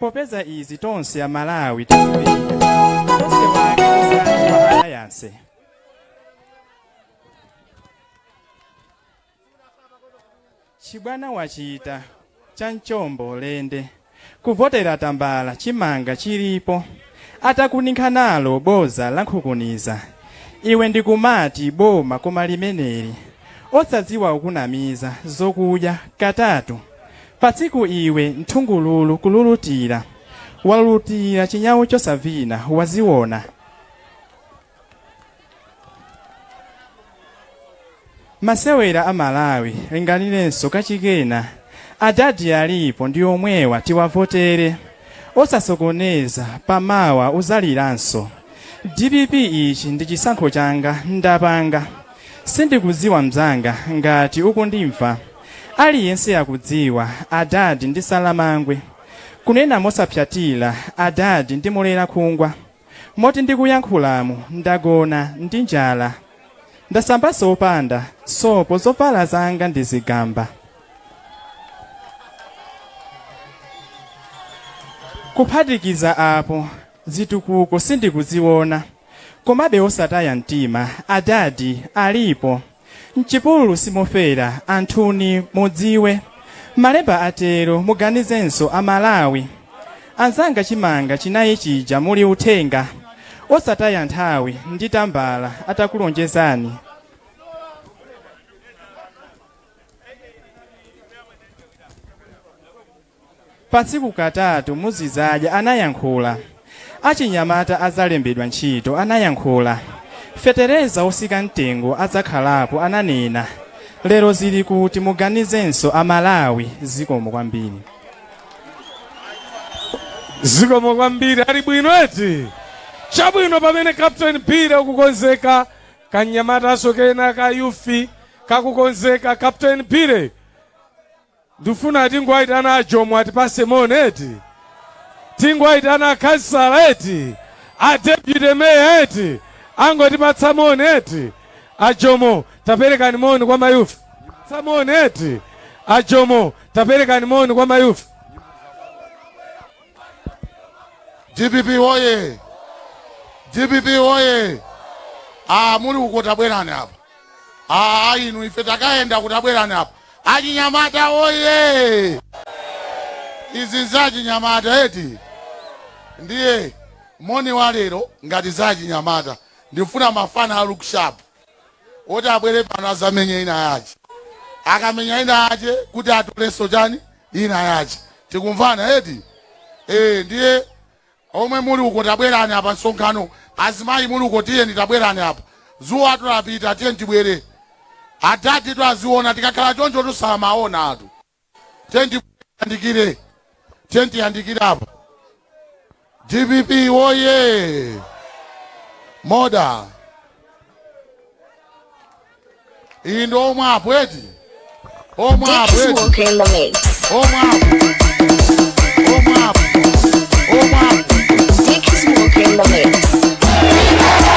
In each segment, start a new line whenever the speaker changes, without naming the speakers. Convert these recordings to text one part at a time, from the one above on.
popeza izi tonse ya Malawi tizipenya tonse wake uzali wa alliance. Chibwana wachita chanchombo lende kuvotera tambala chimanga chilipo atakuninka nalo boza lankhukuniza iwe ndikumati boma koma limeneli osadziwa ukunamiza zokudya katatu patsiku iwe nthungululu kululutira walulutira chinyawu chosavina waziwona. Masewera a Malawi linganilenso kachikena adadi alipo ndi omwewa tiwavotere osasokoneza pamawa uzaliranso. DPP ichi ndi chisankho changa ndapanga sindikudziwa mzanga ngati ukundimva aliyense akudziwa adadi ndi salamangwe kunena mosapyatira adadi ndi mulera khungwa moti ndikuyankhulamu ndagona ndi njala ndasamba sopanda sopo zovala zanga ndizigamba. Kuphatikiza apo zitukuko sindikuziona komabe osataya mtima adadi alipo mchipululu simofera anthuni mudziwe malemba atero muganizenso a Malawi anzanga chimanga chinayi chija muli uthenga osataya nthawi ndi tambala atakulonjezani. Patsiku katatu muzizaja anayankhula achinyamata azalembedwa ntchito anayankhula fetereza osika mtengo adzakhalapo ananena lero zili kuti muganizenso a Malawi. Zikomo kwambiri.
Zikomo kwambiri ali bwino eti chabwino pamene Captain Pira ukukonzeka kanyamata asokena ka yufi kakukonzeka. Captain Pire ndifuna tingwaitana ajomo atipase moni eti tingwaitana akhansala eti a deputy mayor eti angotipatsa moni eti ajomo taperekani moni kwa mayufi moni eti ajomo taperekani moni kwa mayufi.
DPP oye, DPP oye. Muli kukotabwerani hapa inu ife takaenda kutabwerani hapa achinyamata oye. Izi zachinyamata eti ndiye moni wa lero ngati zachinyamata ndifuna mafana a lookshop oti abwere pano azamenye ina yache akamenya ina yache kuti atoleso chani ina yache tikumvana eti ndiye omwe muli uko tabwerani hapa nsonkhano azimayi muli uko tiye nditabwerani hapa zuwa tulapita tiye ntibwere atati twaziona tikakhala choncho tusamaona atu tiyandikire hapa. DPP oye. Moda indo omwapo eti omwapo
Dick is walking the mix.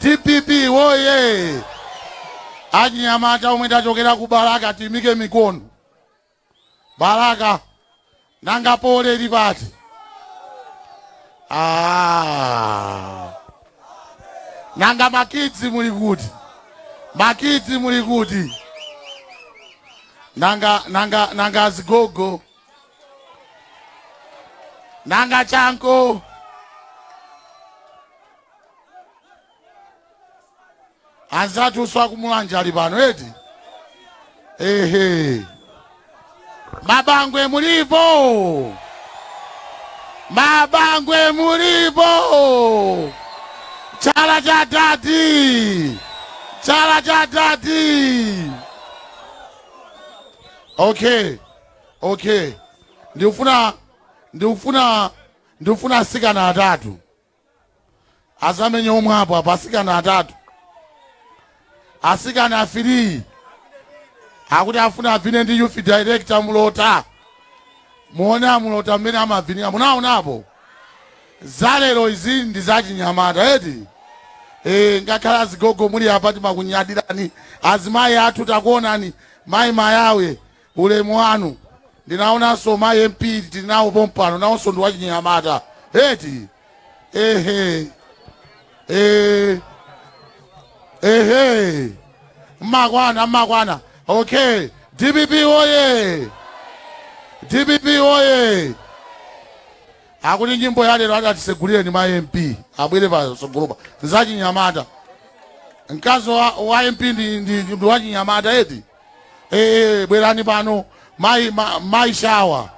DPP oye. Achinyamata omwe tachokera ku Baraka timike mikono. Baraka nanga pole lipati. Nanga makidzi muli kuti. Makidzi muli kuti. Nanga zigogo. Nanga chanko. Anzatu uswa kumulanja ali pano eti. Mabangwe mulipo. Mabangwe mulipo. Chala cha dadi. Chala cha dadi. Okay. Ndifuna sikana atatu. azamenye omwe apo apasikana atatu asikana afiri akuti afuna avine ndi youth director mulota muone mulota mmene amavinira munaonapo zalero izi ndi zachinyamata eti ngakhala zigogo muli apa timakunyadirani azimayi athu takuonani mayi mayawe ulemu wanu ndinaonanso mayi MP tinawo pompano nawonso ndi wachinyamata eti mmakwana okay DPP oye DPP oye akuti nyimbo ya lero adatisegulire ni ma MP abwere pa sogolopa zachinyamata mkazo wa MP ndi wachinyamata eti bwerani pano mai shawa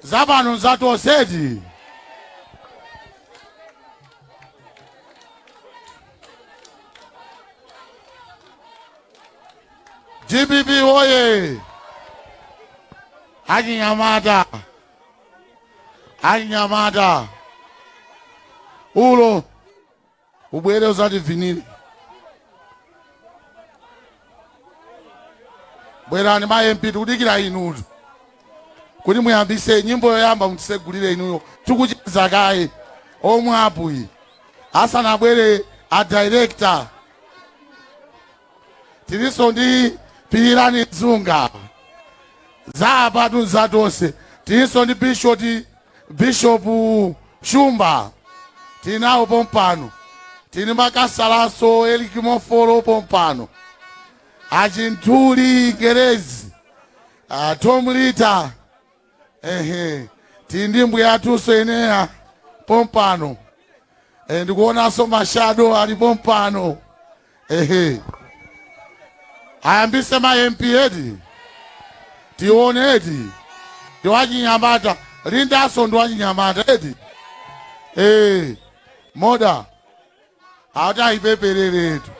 zapano zatoseti DPP oye achinyamata ulo ubwere uzati vinili bwerani ma MP tikudikira inutu kuti muyambise nyimbo yoyamba mutisegulire inuyo tikucheza kaye omwe apuyi asanabwere a director tiliso ndi Pilirani Dzunga zapatu zatose tiliso ndi Bishop Shumba tinawo pompano tini makasalaso elikimofolo pompano achintuli gerezi Tom Lita tindimbu yatuso enea pompano ndikuonaso mashado ali pompano ayambise ma MP eti tione eti ndi wachinyamata lindaso ndi wachinyamata eti moda atayipepereretu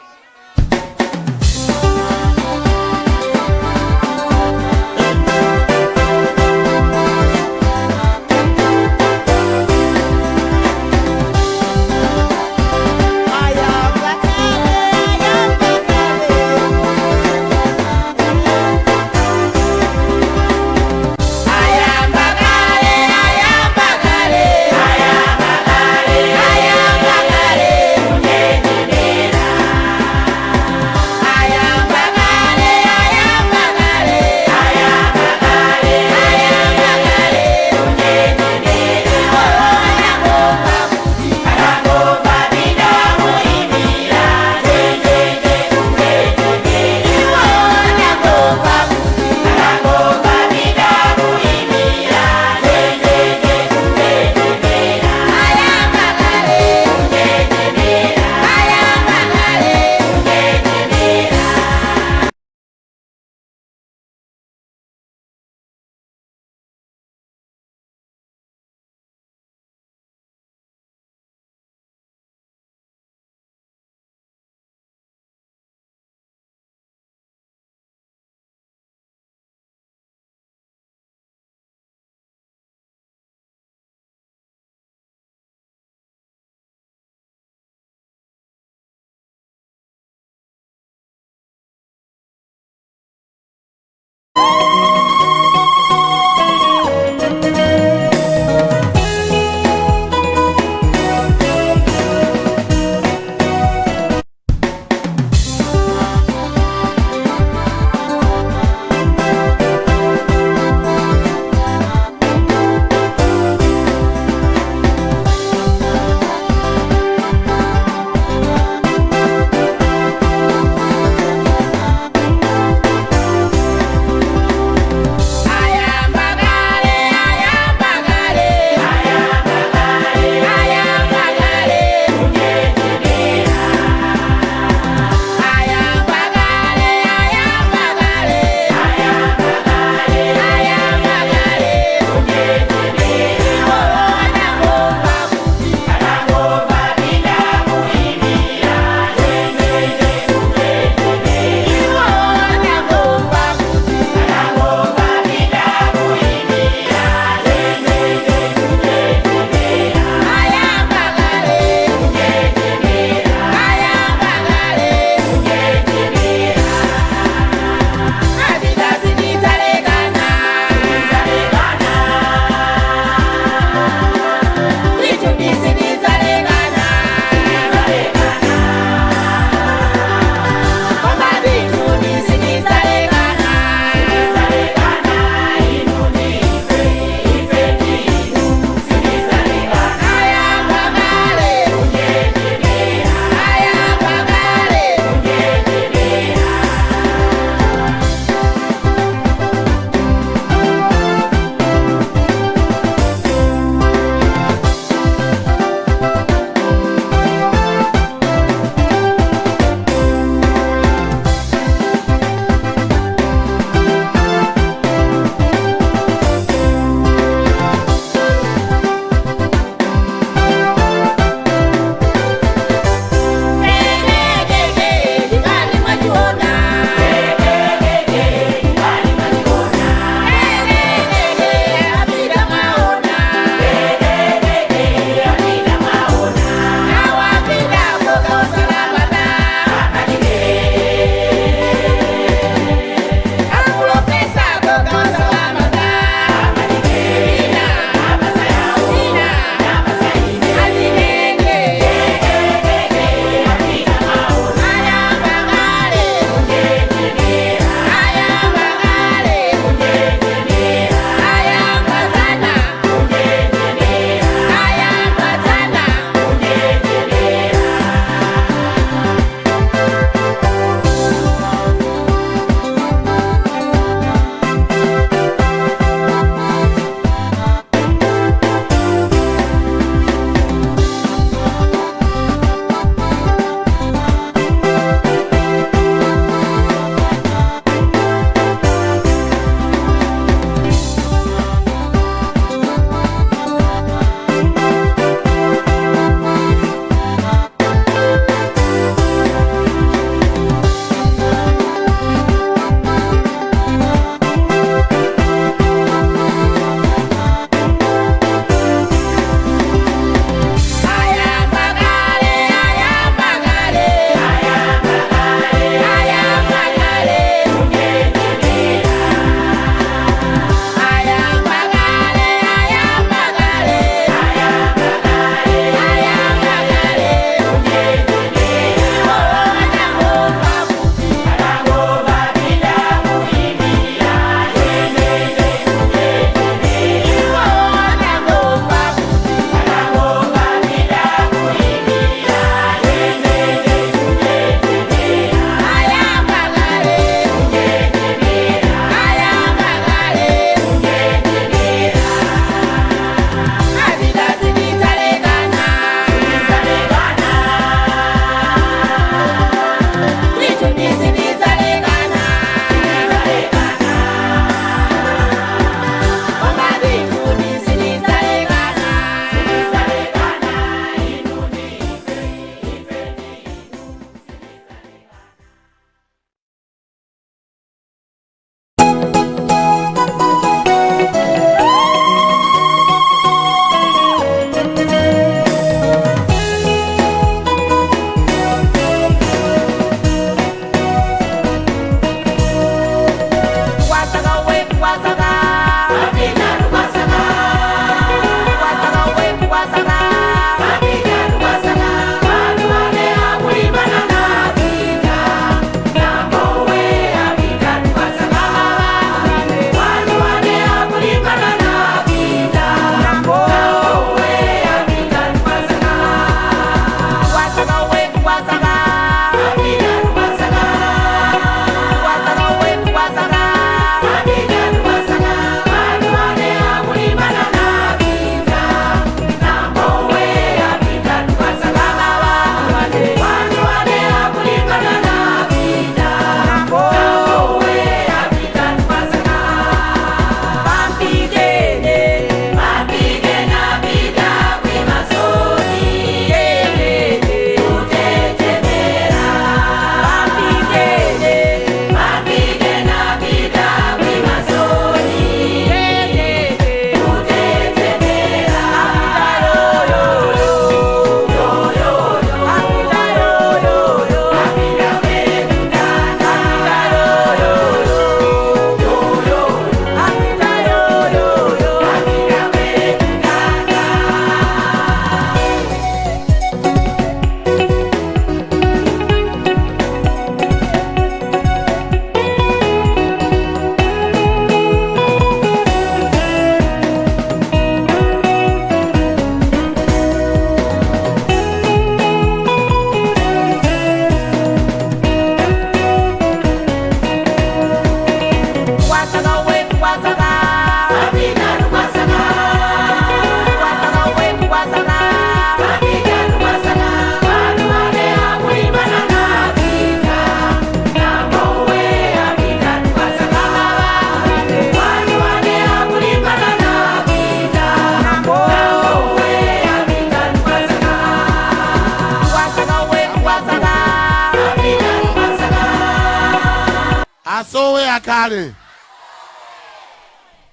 akale.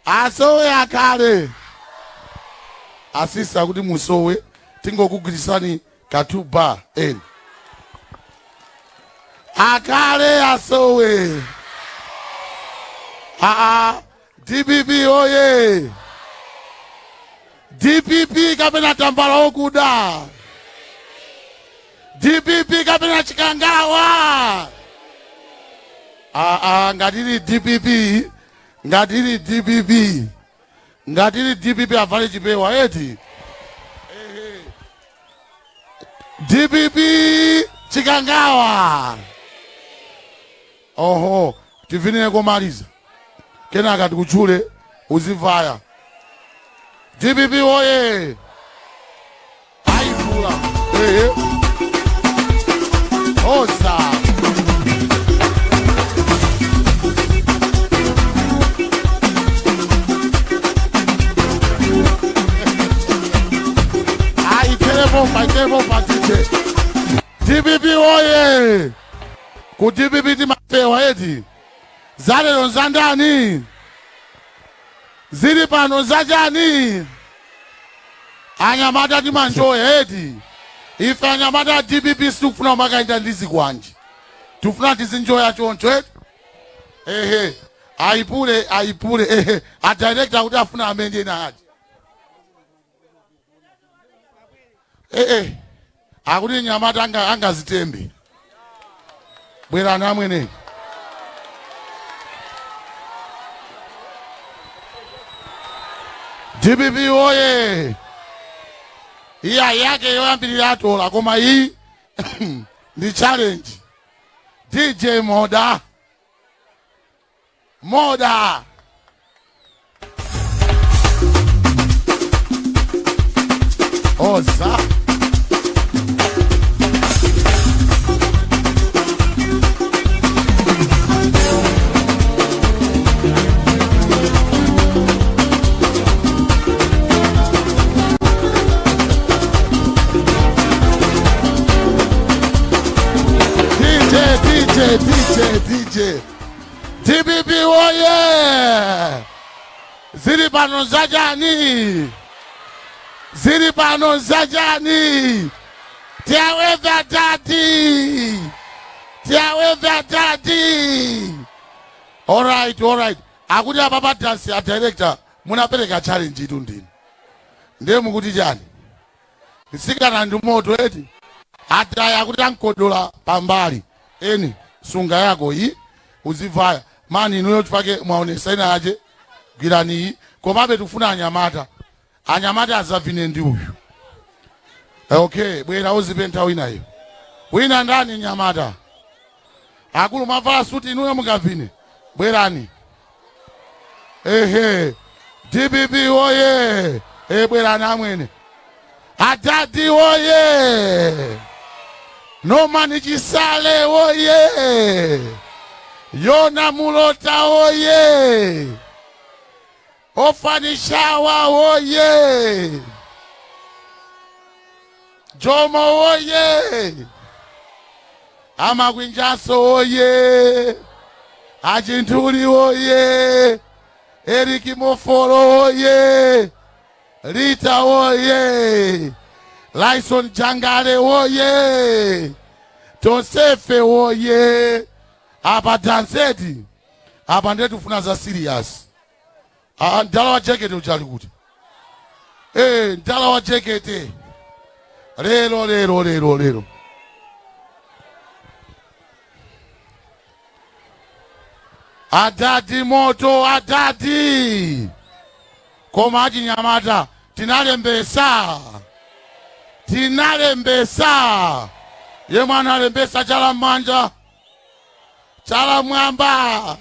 Asowe akale. Asisa kuti musowe tingokugwirisani katuba eni. Akale asowe. DPP oye. DPP kapena tambala okuda. DPP kapena chikangawa. Ngatiri DPP. Ngatiri DPP. Ngatiri DPP avale chipewa eti. DPP chikangawa. Oho, tivinire komaliza. Kenaka tikuchule uzivaya. DPP oye. Aifula. Osa. Maitebo patite. DPP oye. Ku DPP ti mapewa eti. Zale nzandani. Zili pano zajani. Anyamata ti manjoye eti. Ife anyamata DPP sikufuna makaita ndizi kwanji. Tufuna tizinjoya choncho eti. Aipule. A director kuti afuna amende na haji. Akuti nyamata angazitembe. Bwera namwene. DPP oye. Iya yake yoyambirira atola koma hii ndi challenge. DJ Moda. Oza. DJ. DPP oye. Zili pano zajani. Tiaweza tati. All right. Akuti ababa dance ya director. Munapeleka challenge itu ndini. Ndiye mukuti jani. Nsikana ndi moto eti. Ataya akuti ankodola pambali. Eni sunga yako hii uzivaya. Mani inuyo tufake mwaonesa ina aje. Girani hii. Komabe tufuna anyamata. Anyamata azavine ndi uyu. Okay, bwera uzipenta wina hiyo. Wina ndani nyamata. Akulu mavala suti inuyo mukavine. Bwerani. DPP oye. Bwera namwene. Adadi oye. No mani chisale oye. Yona mulota oye. Ofanishawa oye. Jomo oye. Amakwinjaso oye. Ajintuli oye. Eriki Moforo oye. Rita oye. Lyson Jangale oye. Tosefe oye. Apa danseti. Apa ndetu funa za serious. Ndala wa jacket uchali kuti. Ndala wa jacket. Lero. Adadi moto adadi. Koma aji nyamata. Tinalembesa. Ye mwana lembesa chala manja. Chala mwamba.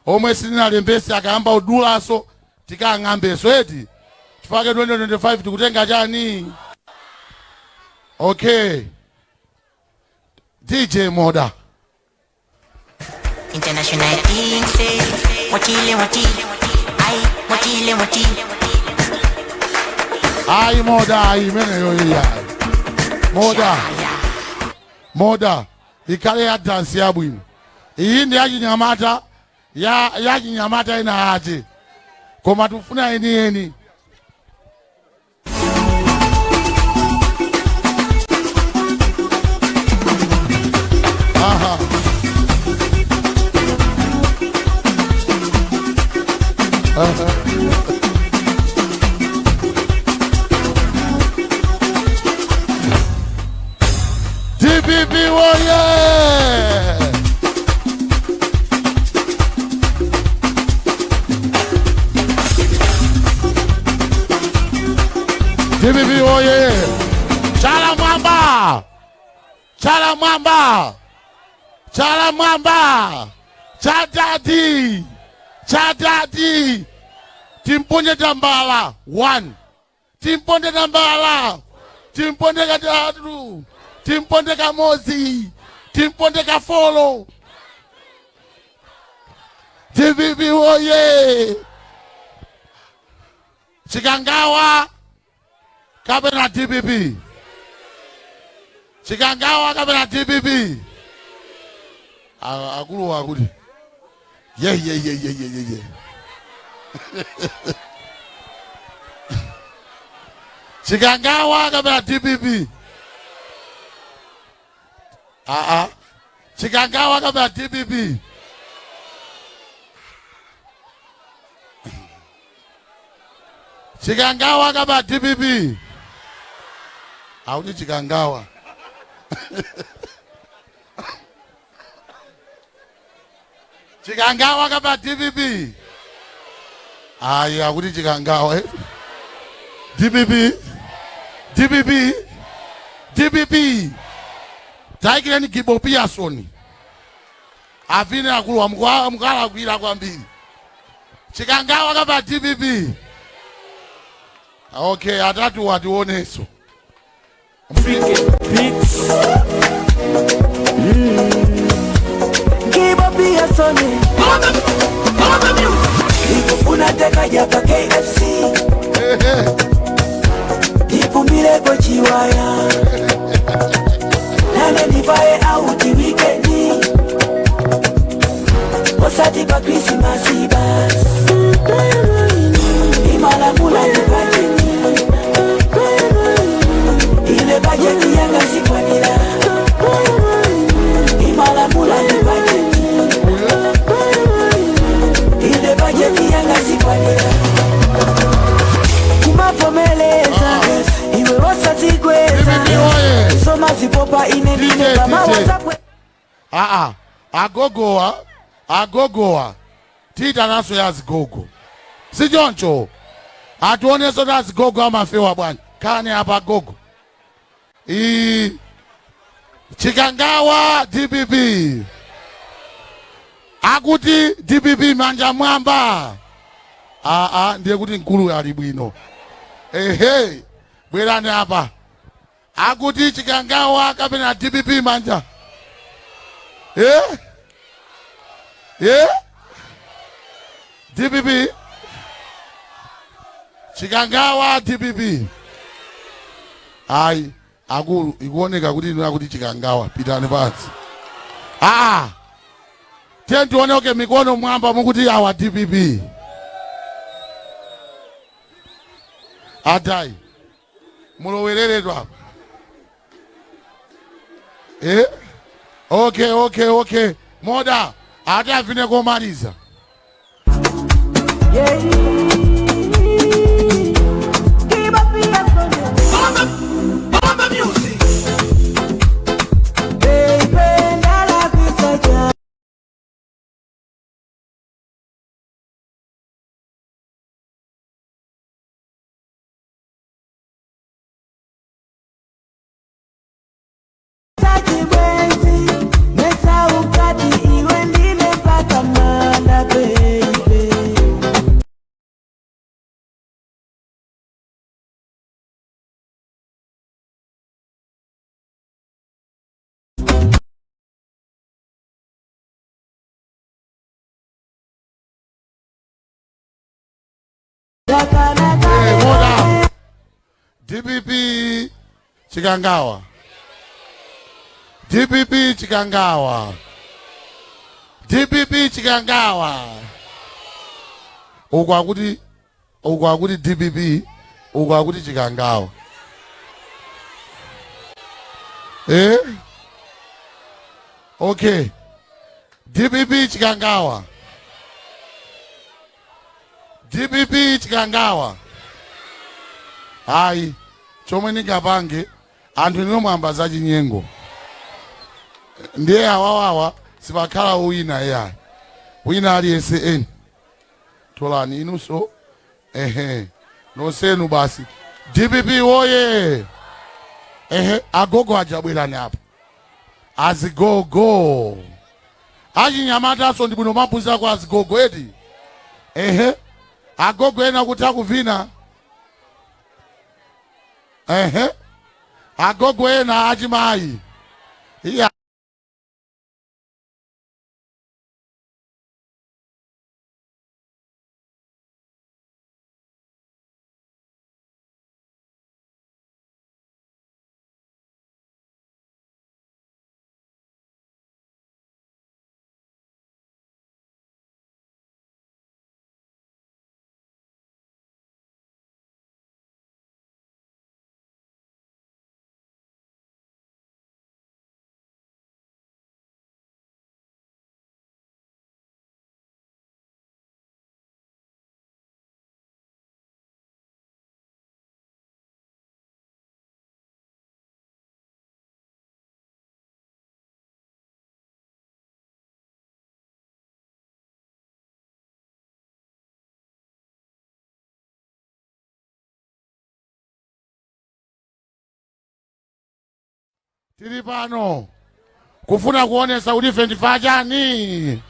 Omwe sinalembesa akamba udula so. Tika ngambe so eti. Tufake 2025 tukutenga jani. Okay. DJ Moda.
International King say, watile.
Ai Moda, ai mene yo ya. Moda. Ikale ya dance ya bwino. Iyi ndi achinyamata ya chinyamata ina ati. Koma tufuna eni. Aha. DPP warrior! DPP warrior! Chala mwamba! Chatati! Timponde tambala 1. Timponde tambala. Timponde katatu. Timponde kamozi. Timponde kafolo. DPP oye. Chikangawa kapena DPP. Chikangawa kapena DPP. Akulu akuli. Yeah. Chikangawa kapena DPP. Chikangawa kapena DPP. Chikangawa kapena DPP. Auti chikangawa. Chikangawa kapena DPP. Aya kuti chikangawa. DPP. Taikireni Gibo Pearson. Avine akulu wa mkala kuira kwambiri. Chikangawa kapena DPP. Okay, atatu watuoneso.
Gibo Pearson. Ikufuna teka japa KFC. Ipumile kwa chiwaya. Nane nivae auti wikendi. Osati pa Christmas bas. Imala mula ni bajeti. Ile bajeti yanga sikwanila. Imala mula ni bajeti. Ile bajeti yanga sikwanila. Kumafomeleza iwe wasati kweza. Soma zipopa inebine kama wasapwe.
Agogoa. Tita naso ya zigogo. Sijoncho. Atuoneso na zigogo amafewa bwana. Kane hapa gogo. Chikangawa DPP. Akuti DPP manja mwamba. Ndiye kuti nkulu alibwino. Bwerani hapa. Akuti chikangawa kapena DPP manja. DPP. Chikangawa DPP. Akulu ikuoneka kuti kuti chikangawa pitani pasi. Tuone mikono mwamba mukuti awa DPP. Atai. Mulowereredwa. Okay. Moda. Ata vine kumaliza. DPP Chikangawa. DPP chikangawa. Ukwakuti DPP, ukwakuti chikangawa. Okay. DPP chikangawa. DPP chikangawa. Hai, chomwe ningapange anthu ninomwamba za chinyengo. Ndiye awawawa sipakhala wina ya. Wina aliyense eni. Tolani inuso. Nosenu basi. DPP woye. Agogo ajabwelani hapa. Azigogo. Achinyamata so ndibwino mapuza kwa azigogo eti. Agogo ena kutaka kuvina. Agogo ena achimayi. Iya. Tiri pano kufuna kuonesa kuti ife ndifa chani.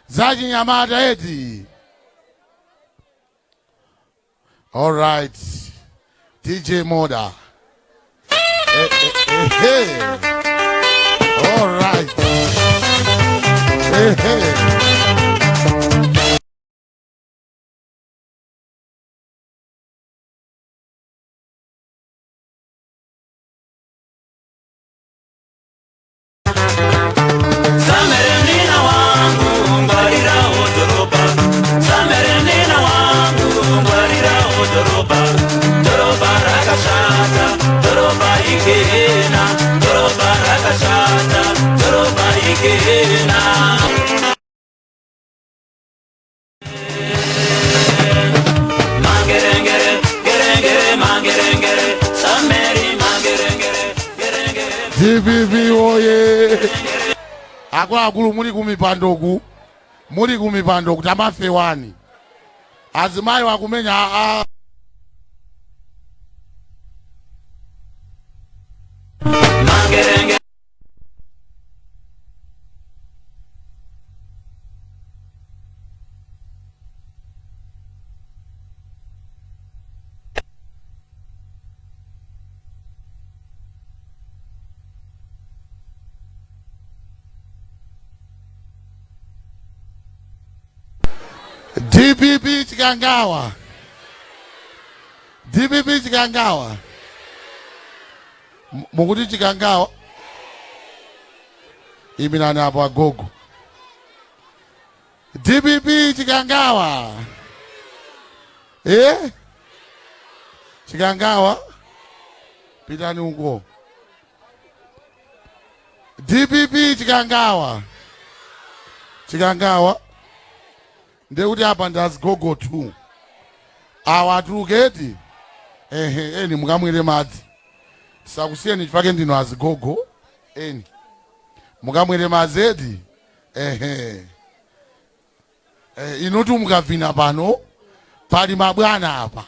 Zachinyamata eti. All right. DJ Moda. All right. DPP oye. Akulu muri kumipandoku. Muri kumipandoku tamafewani. Azimayi wakumenya DPP chikangawa. DPP chikangawa. Mukuti chikangawa. Iminani hapo agogo. DPP chikangawa. Chikangawa. Pitani uko. DPP chikangawa. Chikangawa. Ndekuti apa ndazigogo tu. Awatuluketi. Eni mukamwire madzi. Sakusiyeni chifake ndino azigogo. Eni. Mukamwire madzi eti. Inuti mukavina pano. Pali mabwana apa.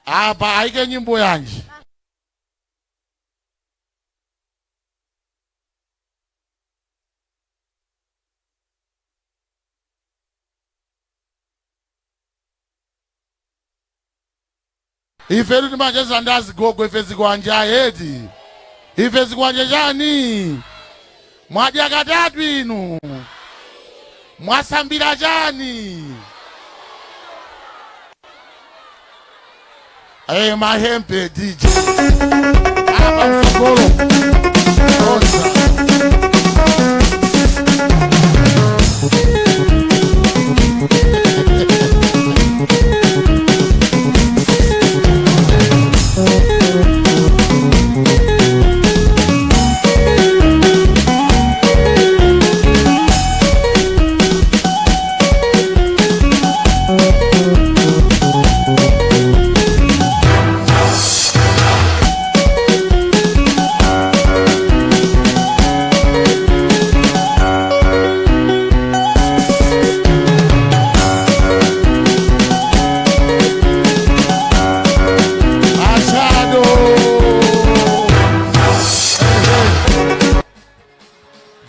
Apa aike nyimbo yanji. Ife luti macheza ndazi gogo ife zikwanja eti. Ife zikwanja chani. Mwadya katatu inu. Mwasambira chani. mahempe DJ. Hapa msokolo. Osa.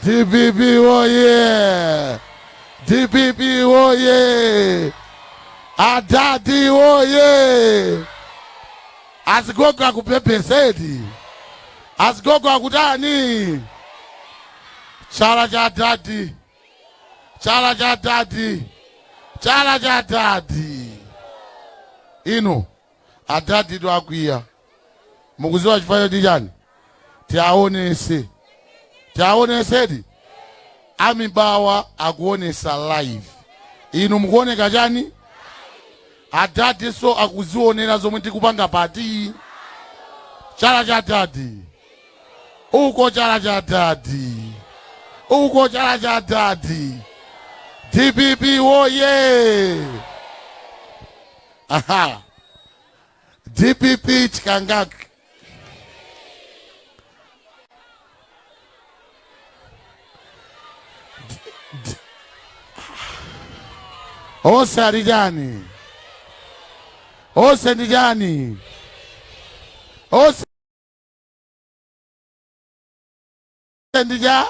DPP oye! DPP oye! Adadi oye! Asigogo akupepesedi. Asigogo akutani. Chala cha dadi. Chala cha dadi. Chala cha dadi. Ino. Adadi do akuya. Mukuziwa chifayo dijani. Tiaonese. Tiaonesedi. Amibawa akuonesa live. Inu mukuoneka chani? Adadi so akuzionera zomwe tikupanga pati. Chala cha dadi. Uko chala cha dadi. Uko chala cha dadi. DPP oye! Aha. DPP chikangaki. Ose arijani. Ose nijani. Ose ndija.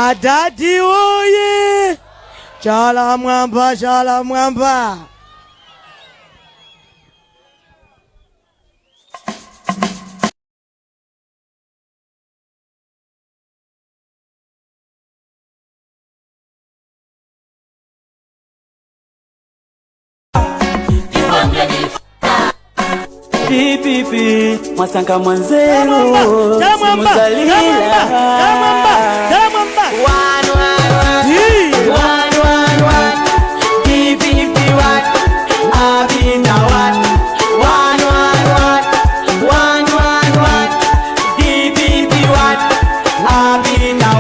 Adadi oye. Chala mwamba, chala mwamba.
DPP Mwasanga Mwanzero Simuzalila DPP Abina DPP Abina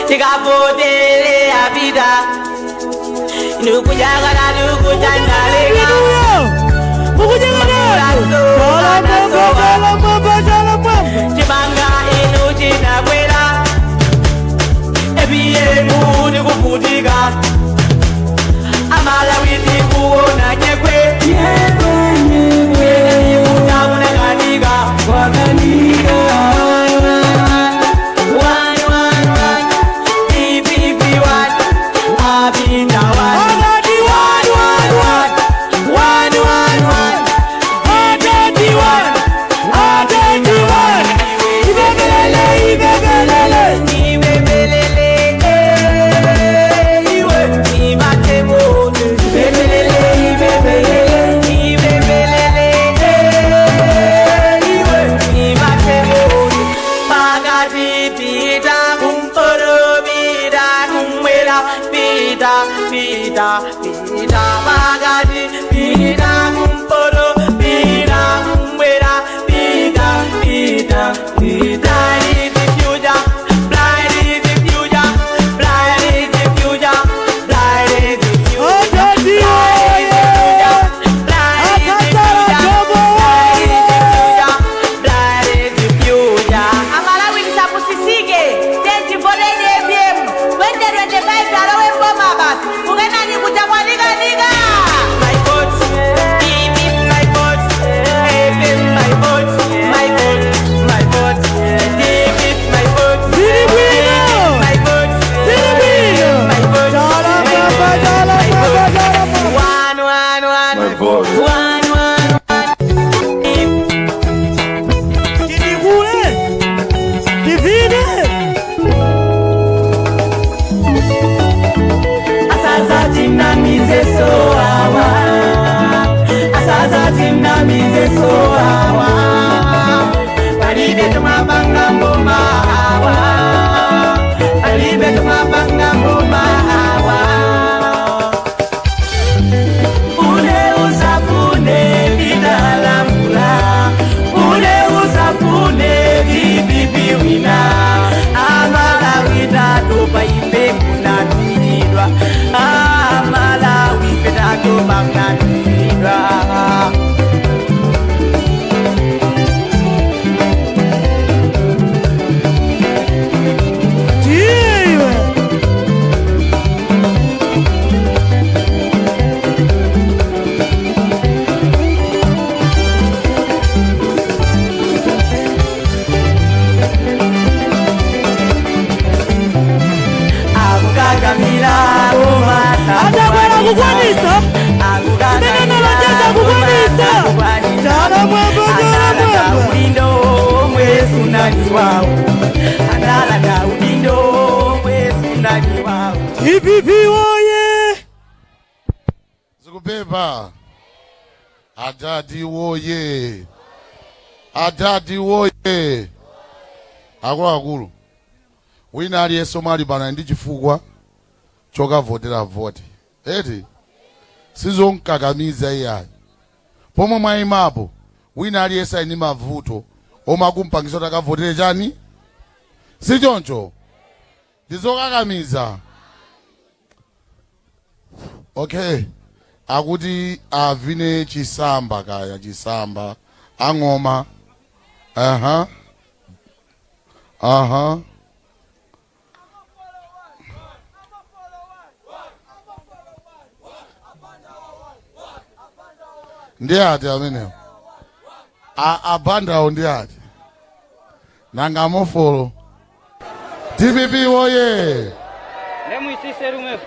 Tikapotele abida nukujagala nukujandalega Chibanga inu chinakwela ebiye mudi kuputika Malawi tikuona nyekwe Kutamuna kanika wakanika Pida magadi pida kumporo pida kumwera pida is the future blind is the future blind is the future blind is the future blind is the future
Malawi nisapusisike tenti bodede BM wende 25 dalawe mboma basi ugenani kutamwaliga niga
my vote my vote my vote my vote my vote my vote my vote my vote one my vote
DPP oye.
Zikubeba. Adadi woye. Adadi woye. Akulu. Wina aliye Somali bana ndi chifukwa choka votera vote. Eti sizonkakamiza iyayi. Pomwe mwayimapo wina aliye saini mavuto omakumpangiso takavotere chani? Si choncho. Ndizokakamiza. Okay. Akuti avine chisamba kaya chisamba angoma. Aha. Ndiati amene. Abanda ndiati. Nanga mofolo. DPP woye.
Lemu isise rumwe.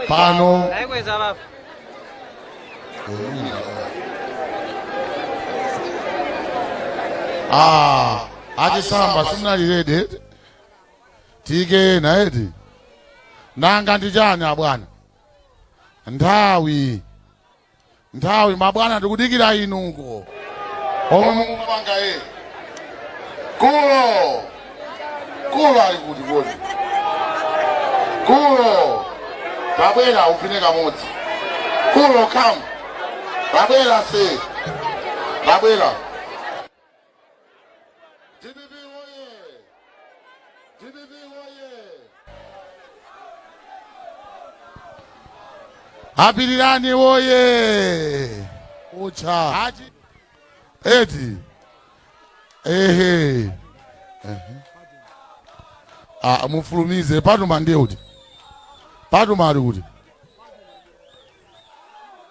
Pano.
Haikweza baba.
Achisamba simnalirede. Tike na eti. Nanga ndijani abwana. Nthawi mabwana tikudikira inuko. Omwe mukupanga Kulo ali kuti kodi. Kulo. Babwera upine kamodzi. Kulo come. Babwera se. Babwera. DPP woye. DPP woye. Apirirani woye. Ucha. Eti. Ehe. Mufulumize patuma ndiye kuti. Patuma ali kuti.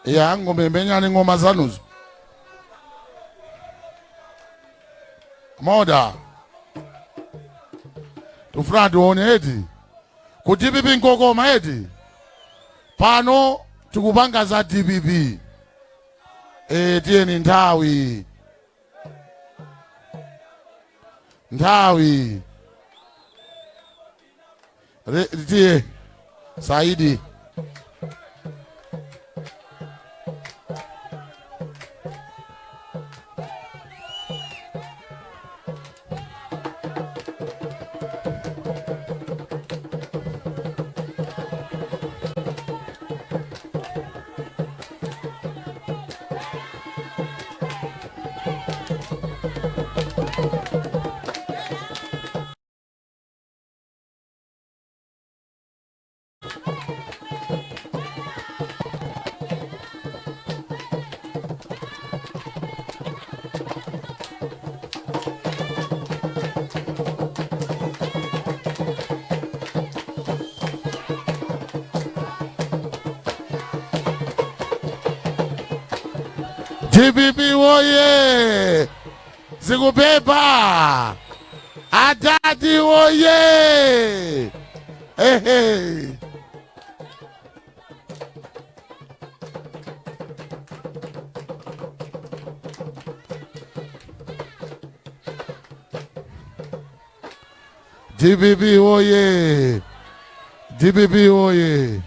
Ya ngombe mbenyani ngoma zanuzo. Moda. Tufuna tione eti. Kuti DPP nkokoma eti. Pano tikupanga za DPP. Tieni nthawi. Tiye Saidi. DPP woye. Zikupepa. Adadi woye. Ehe. DPP woye. DPP woye.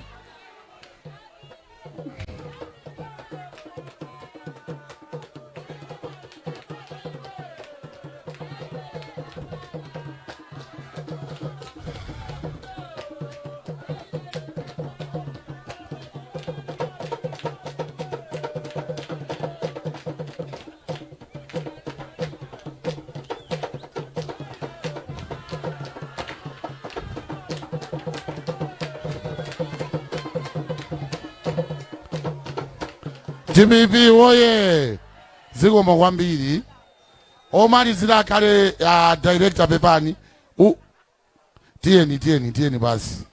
DPP woye. Zikoma kwambiri. Omalizira kale director pepani. Tieni basi.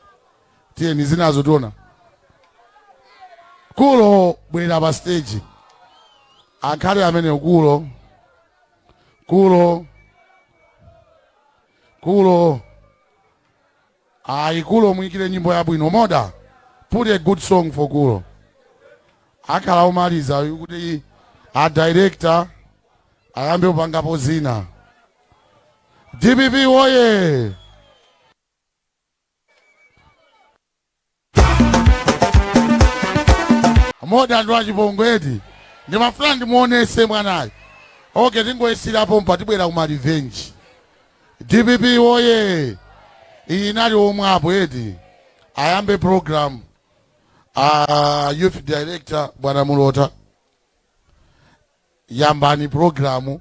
Tieni zinazotona. Kulo bwera pa stage. Akhale amene kulo. Kulo mwikire nyimbo yabwino. Moda. Put a good song for Kulo. Akala umaliza kuti director ayambe upangapo zina. DPP woye. Moda ndo achibongo eti. Ndi mafuna ndimuonese mwanayi. Okay, tingoyesirapo mpatibwera kuma revenge. DPP woye. Iyi nali omwe apo eti. Ayambe program. Youth director Bwana Mulota. Yambani programu.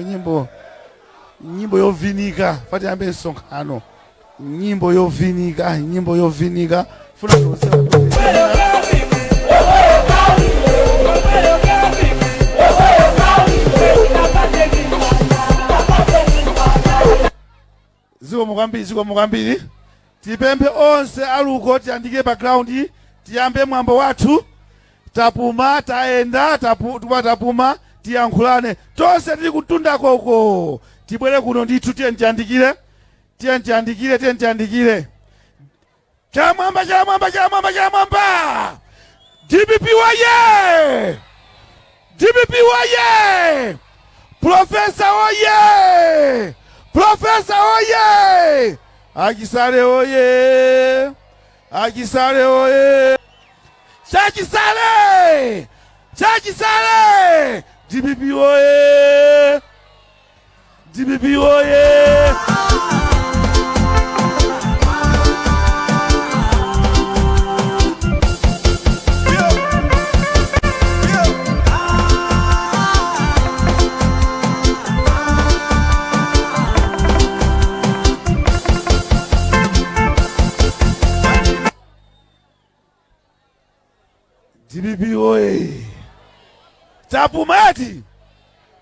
Nyimbo. nyimbo yovinika fati ambe msonkhano nyimbo yovinika funa kusema ziko mukambiri tipempe onse aluko tiandike background tiyambe mwambo wathu tapuma taenda tapuma tiyankhulane tonse tili kutunda koko tibwere kuno ndithu tiyandiandikire chamwamba DPP waye Profesa oye Akisale oye Chakisale DPP oye DPP oye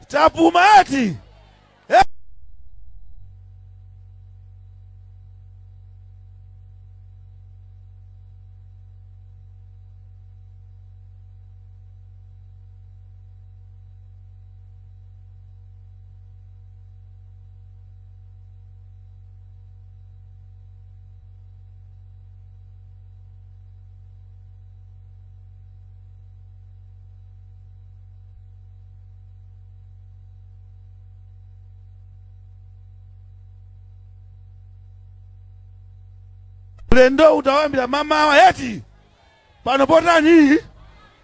tapumati Lendo utawambira mama eti pano potani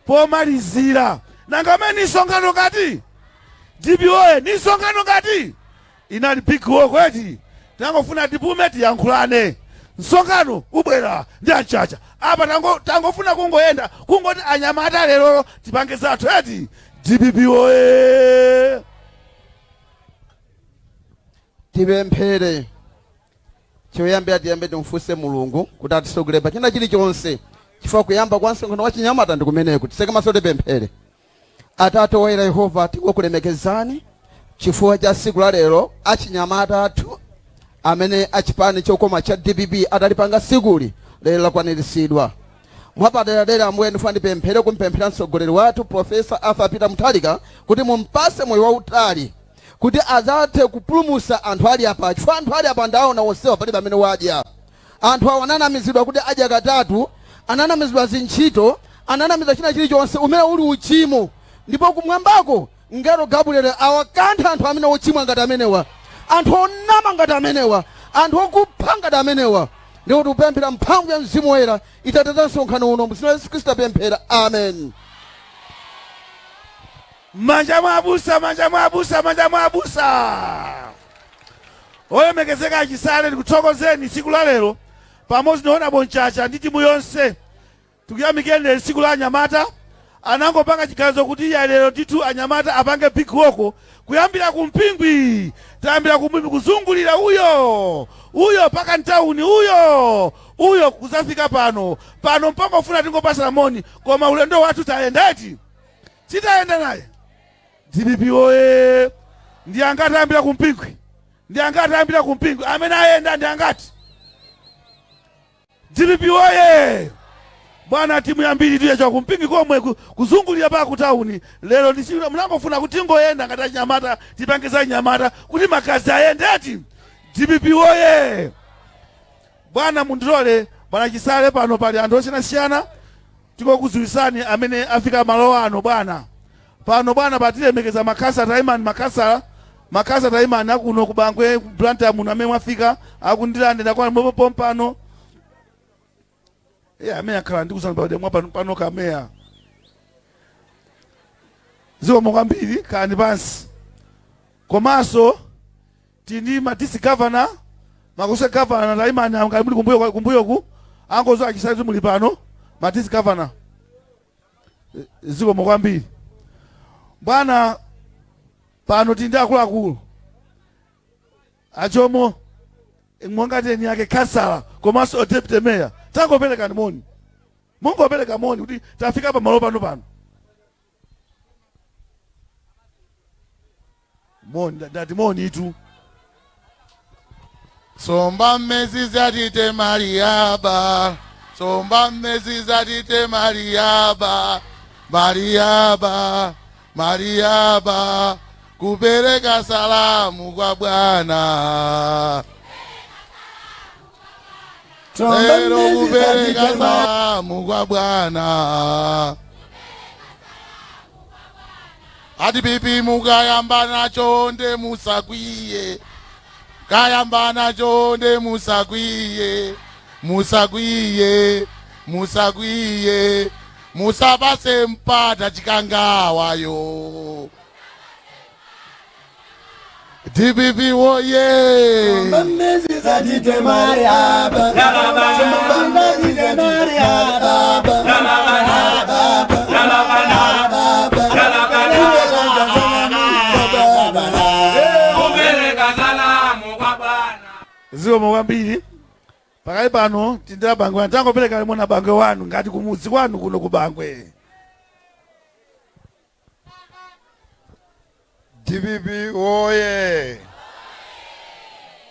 pomalizira nangame nisongano kati DPP oye nisongano kati inali big work eti tangofuna tipume tiyankhulane nsongano ubwera ndi achacha apa tangofuna kungoenda kungoti anyamata lero tipange zathu eti DPP oye
tipemphere choyambira tiyambe tumfuse mulungu kuti atisogolepa china chilichonse chifukwa kuyamba kwa nsonkhano wa chinyamata ndikumeneko tiseke maso tipemphere. Atate woyera Yehova tikukulemekezani chifukwa cha siku la lero achinyamata athu amene achipani chokoma cha DPP atalipanga sikuli lero lakwaniritsidwa mwapaderadera ambuye ndifuna ndipemphere kumpemphera mtsogoleri wathu Profesa Arthur Peter Mutharika kuti mumpase moyo wautali kuti azathe kupulumusa anthu ali apa chifukwa anthu ali apa ndaona onsewa palibe amene wadya. Anthu awo ananamizidwa kuti adya katatu, ananamizidwa zintchito, ananamizidwa china chilichonse umene uli uchimo, ndipo kumwambako ngelo Gabriel awakantha anthu amene ochimwa ngati amenewa, anthu onama ngati amenewa, anthu okupha ngati amenewa. Ndipo tikupemphera mphamvu ya Mzimu Woyera itateza msonkhano uno m'dzina la Yesu Khristu tapemphera, amen.
Manja mwabusa oyemekezeka achisale ndikuthokozeni siku la lero pamodzi ndiona bonchacha ndi timu yonse tikuyamikeni siku la anyamata anangopanga chiganizo kuti ya lero titu anyamata apange big work kuyambira kumpingwi tayambira kumwimbi kuzungulira uyo paka ntauni uyo kuzafika pano mpaka ufuna tingopasa lamoni koma ulendo wathu taendeti titaenda naye DPP oye ndi angati ayambira kumpingwi amene ayenda ndi angati DPP oye bwana timu yambiri tuye cha kumpingi komwe kuzungulira pa kutauni lero ndisira mnangofuna kuti ngoyenda ngati anyamata tipangiza anyamata kuti makazi ayende ati DPP oye bwana mundilole bwana chisale pano pali anthu osiyana tikukuziwisani amene afika malo ano bwana pano bwana patilemekeza makasa taimani akuno ku Bangwe Blantyre muno amene mwafika akundilande ndakwana mwepo pano amene akhala ndikuzana pa pano kameya ziko mokambiri kani pansi komanso tindi matisi governor makose governor taimani angali muli kumbuyoku angozo achisali muli pano matisi governor ziko mokambiri bwana pano tindi akuluakulu achomo ngongati yake kasala komanso deputy mayor tangopereka moni mungopereka moni kuti tafika pa malo pano moni ndati moni itu somba mmezi zatite mariaba somba mmezi zatite mariaba mariaba kupereka salamu kwa Bwana lero kupereka salamu kwa Bwana ati pipi mukayamba nacho nde musakwiye kayamba nacho nde musakwiye musapase mpata chikangawayo DPP woye
Mbamezi zatite mariaba Mbamezi zatite mariaba
ziwo mwambiri pakali pano tindira Bangwe tangopereka limona Bangwe wanu ngati kumudzi kwanu kuno ku Bangwe.
DPP oye!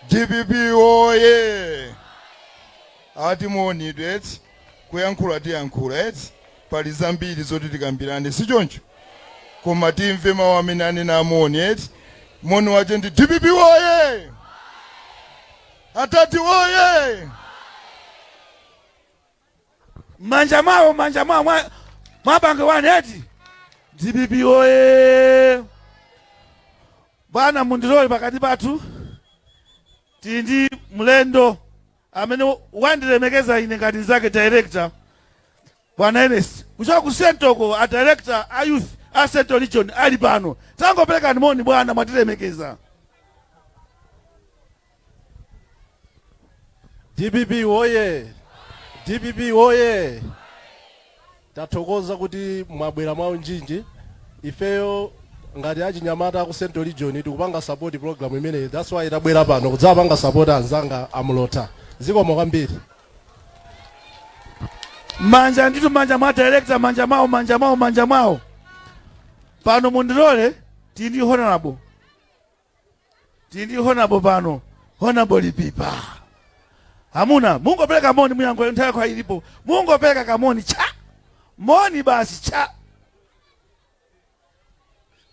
DPP oye! Ati moni dwet kuyankhula tiyankhula pali zambiri zoti tikambirane si choncho koma timve mawu amene anena moni moni wache ndi DPP oye! Atati oye!
Manja mwa Bangwe wanu DPP oye! Bwana mundirole pakati pathu tindi mlendo amene wandilemekeza ine ngati nzake director Bwana Enes kuchoka ku Sentoko a director a youth a Central Region ali pano tangopereka moni bwana mwatilemekeza.
DPP oye! DPP oye! Tathokoza kuti mwabwera mwawo njinji ifeyo ngati achinyamata ku Central Region tikupanga support program imeneyi. That's why tabwera pano kudzapanga support anzanga amulota zikomo kwambiri.
Manja nditu manja mwa director manja mwawo pano mundirole tindi honorable pano honorable pipa hamuna mungopereka moni muyango nthawi kwa ilipo mungopereka kamoni cha moni basi cha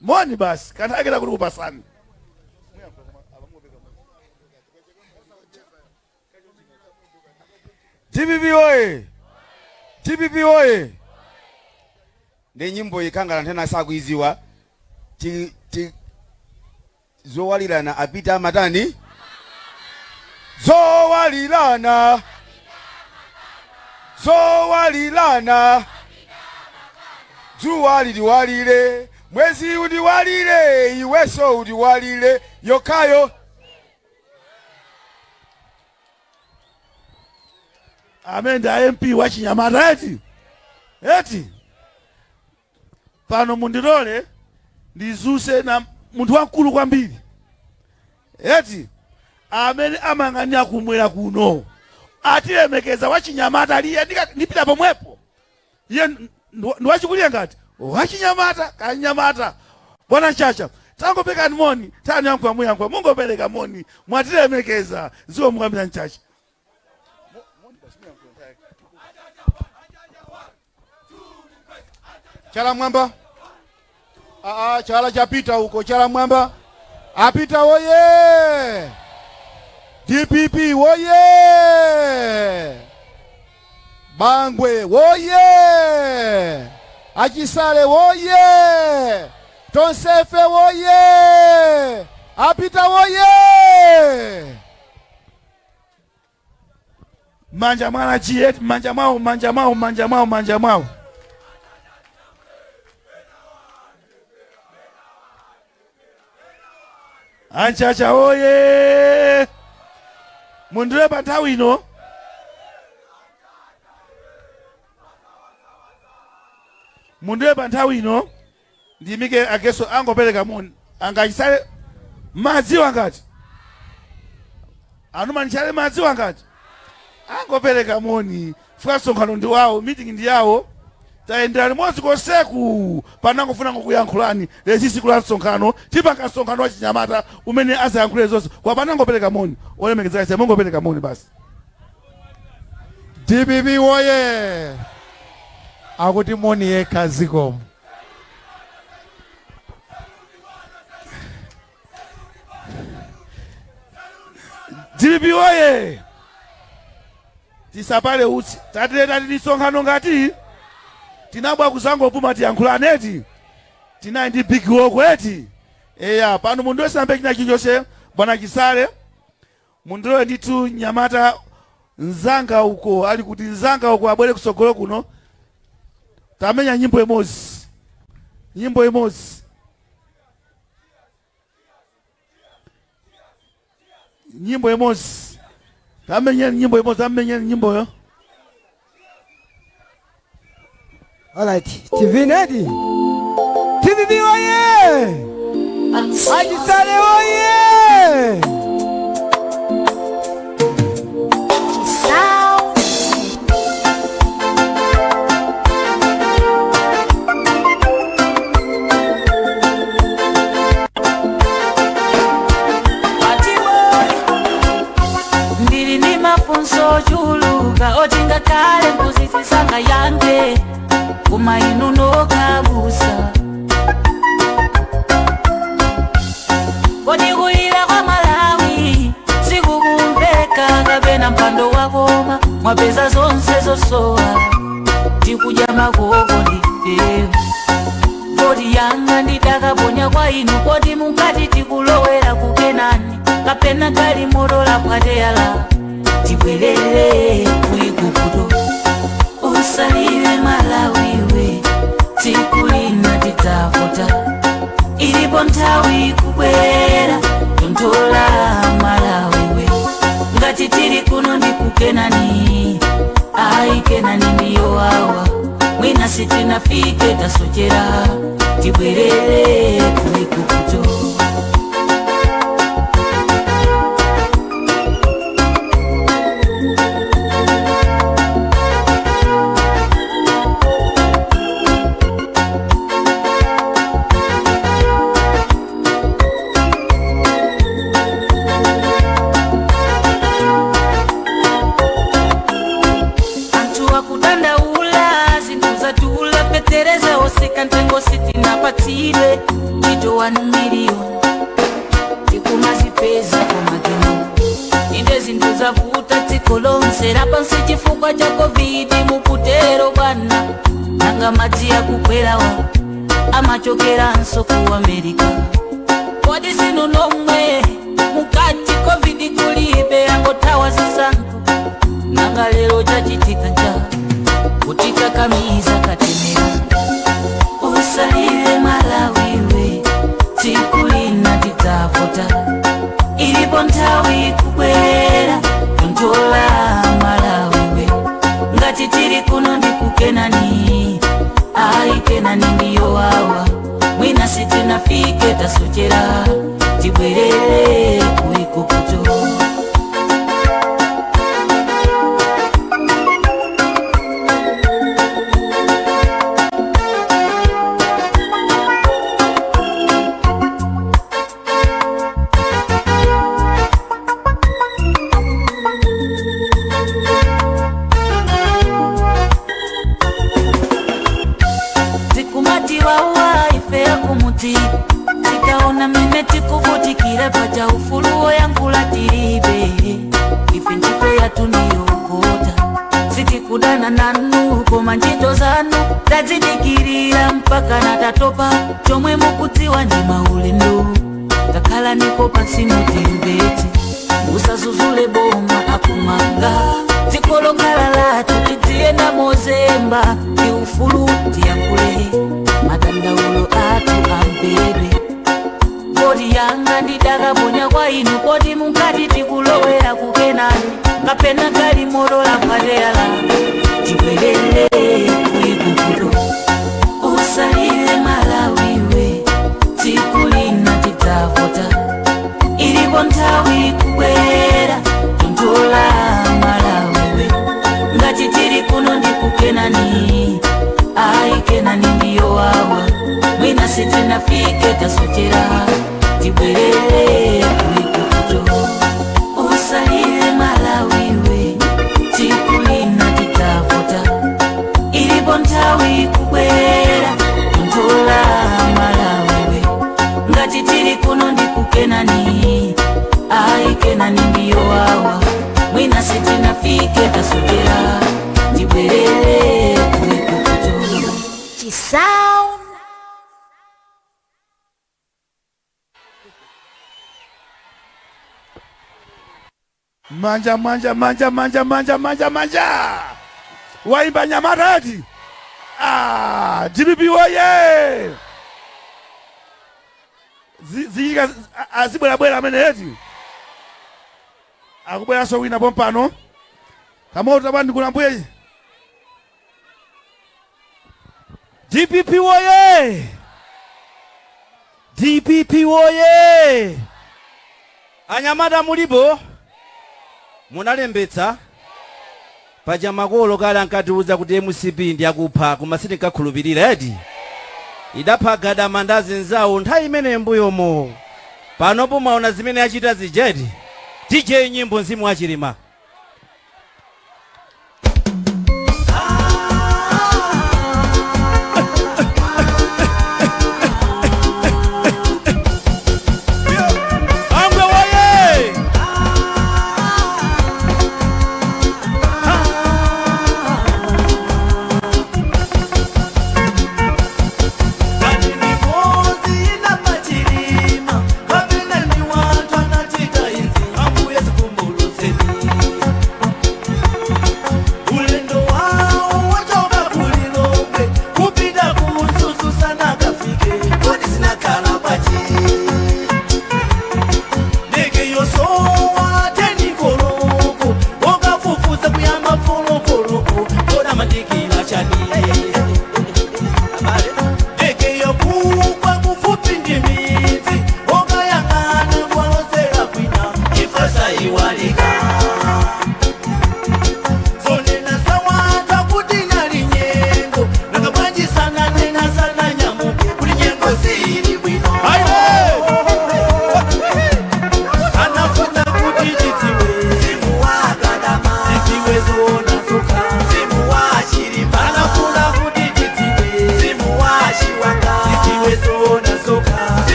moni basi kanakira kuti kupasani. DPP oye! DPP oye!
Ne nyimbo ikangala ntena sakuiziwa zowalirana apita amatani zowalirana zuwa liwalire mwezi udiwalire iweso udiwalire yokayo
amenda MP wa Chinyamata eti pano mundirole ndizuse na muntu wankulu kwambiri eti amene amang'ania kumwera kuno atilemekeza wa Chinyamata aliye ndipita pomwepo iye ndiwachikulia ngati wachinyamata kanyamata bwana Chacha tangopereka moni tani yangu muyankwa mungopereka moni mwatilemekeza ziwo mukambira Nchacha.
Chala mwamba chala chapita huko chala mwamba apita oye! DPP oye! Bangwe oye! Achisale oye! Tonsefe oye! Apita oye!
Manja mwana chieti manja mao Anchacha oye! Mundire panthawi ino ndimike akeso angopereka moni angachisale madziwa ngati anumanchale madzi wangati angopereka moni fika msonkhano ndi wawo meeting ndi yawo taendera limodzi konseku panangofuna kuyankhulani lezi siku la msonkhano tipanga msonkhano wa chinyamata umene azayankhule zonse kwa panangopereka moni olemekezeka ise mongopereka moni basi.
DPP woye akuti moni yekha zikomo.
DPP woye tisapale uchi tatileta tilisonkhano ngati tinabwa kuzangopuma tiyankhulaneti tinayi ndi big woko eti eya pano mundu wese ambe china chilichonse bwana Chisale mundulowe ndithu nyamata nzanga uko ali kuti nzanga uko abwere kusogolo kuno tamenya nyimbo imodzi tamenya nyimbo yo.
Alright, TV Nedi. TVB oye! Chisale oye!
Ndiri ni mafunzo chuluka otinga kale mbuzi sanga yange kuma inu no kabusa Kodiguila kwa Malawi sikukumbeka kabena mpando wakoma mwapeza zonse zosoa tikuja magogo ndifeo Kodi yanga nditaka ponya kwa inu kodi mukati tikulowera kukenani kapena gali morola pwateyala tibwelele kuikukuto usalile Malawi we tikulina titafota ilipo ntawi kubwera tontola Malawi we ngati tiri kuno ndikukenani ai kenani ndiyo wawa mwina sitina fike tasochera tibwelele kuikukuto Tereza oseka ntengo siti napatile Chito 1 million Tikuma zipeza kwa mageno Inde zindu zavuta tikolonse Rapa nsichifukwa cha COVID mukutero bana Nanga mati ya kukwelawa Ama chokera nso ku Amerika Wadi zinu nomwe Mukati COVID kulibe Angotawa zisantu Nanga lero chachitika nja Kutika kamiza katemera Usalile Malawi we tikulina titafota ilipo ntawi kubwera tontola Malawi we ngati tiri kuno ndikukenani ai kenani ndiyo wawa mwina sitina fike tasochera tibwelele kuikukuto Sikaona mimeti kuvutikira pacha ufuluo yankula tiribe Ifinchito ya tuniyokota Siti kudana nanu koma njito zanu Tazidikirira mpaka natatopa Chomwe mukutiwa ndi maulendo Takala niko pasi mutimbeti Usazuzule bomba akumanga Tikolo kalala tutitie na mozemba Ki ufulu tiyankule Matanda ulo atu ambebe Kodi yanga nditaka ponya kwa inu Kodi mukati tikulowera kukenani Kapena gali morola pwateyala Tibwelele kuikukuto Usalile Malawi we tikulina titafota ilipo ntawi kubwera sitinafike tasochera tibwerere kuikukuto usalile Malawiwe tikulina titavota ilipo ntawi kubwera ntola Malawiwe ngati tili kuno ndikukenani aikenani ndiyo wawa mwina sitinafike tasochera tibwerere kuikukuto
Chisau
Manja waimba Nyamarati. DPP oye zika azibwera amene eti akubwera so wina pompano kama utabandi kulambuye
DPP oye DPP oye anyamata mulipo munalembetsa paja makolo kala nkatiuza kuti MCP ndi akupha koma sindikakhulupirira eti idapagada mandazi nzawo nthawi imene mbuyomo panopo mwaona zimene achita zijeti DJ nyimbo mzimu wachilima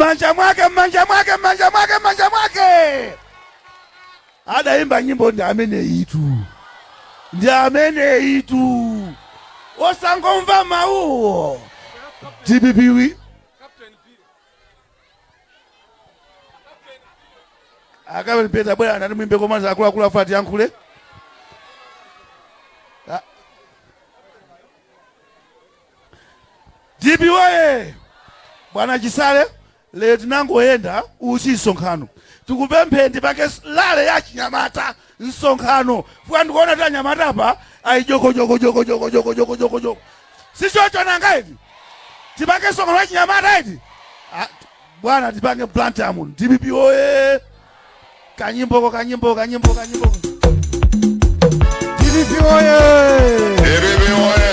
Manja mwake. Adaimba nyimbo ndi amene itu. Osangomva mauwo. DPP akapita bwana ndati mwimbe komanza akulu afati yankhule. DPP oye. Bwana Chisale lero tinangoyenda uchi nsonkhano. Tikupemphe ndipake lale ya Chinyamata nsonkhano. Fuka ndikuona ta Nyamata apa ayi joko. Sichocho nanga hivi. Tipake nsonkhano ya Chinyamata hivi. Bwana tipake Plantamun. DPP oye. Kanyimbo. DPP oye.
DPP oye.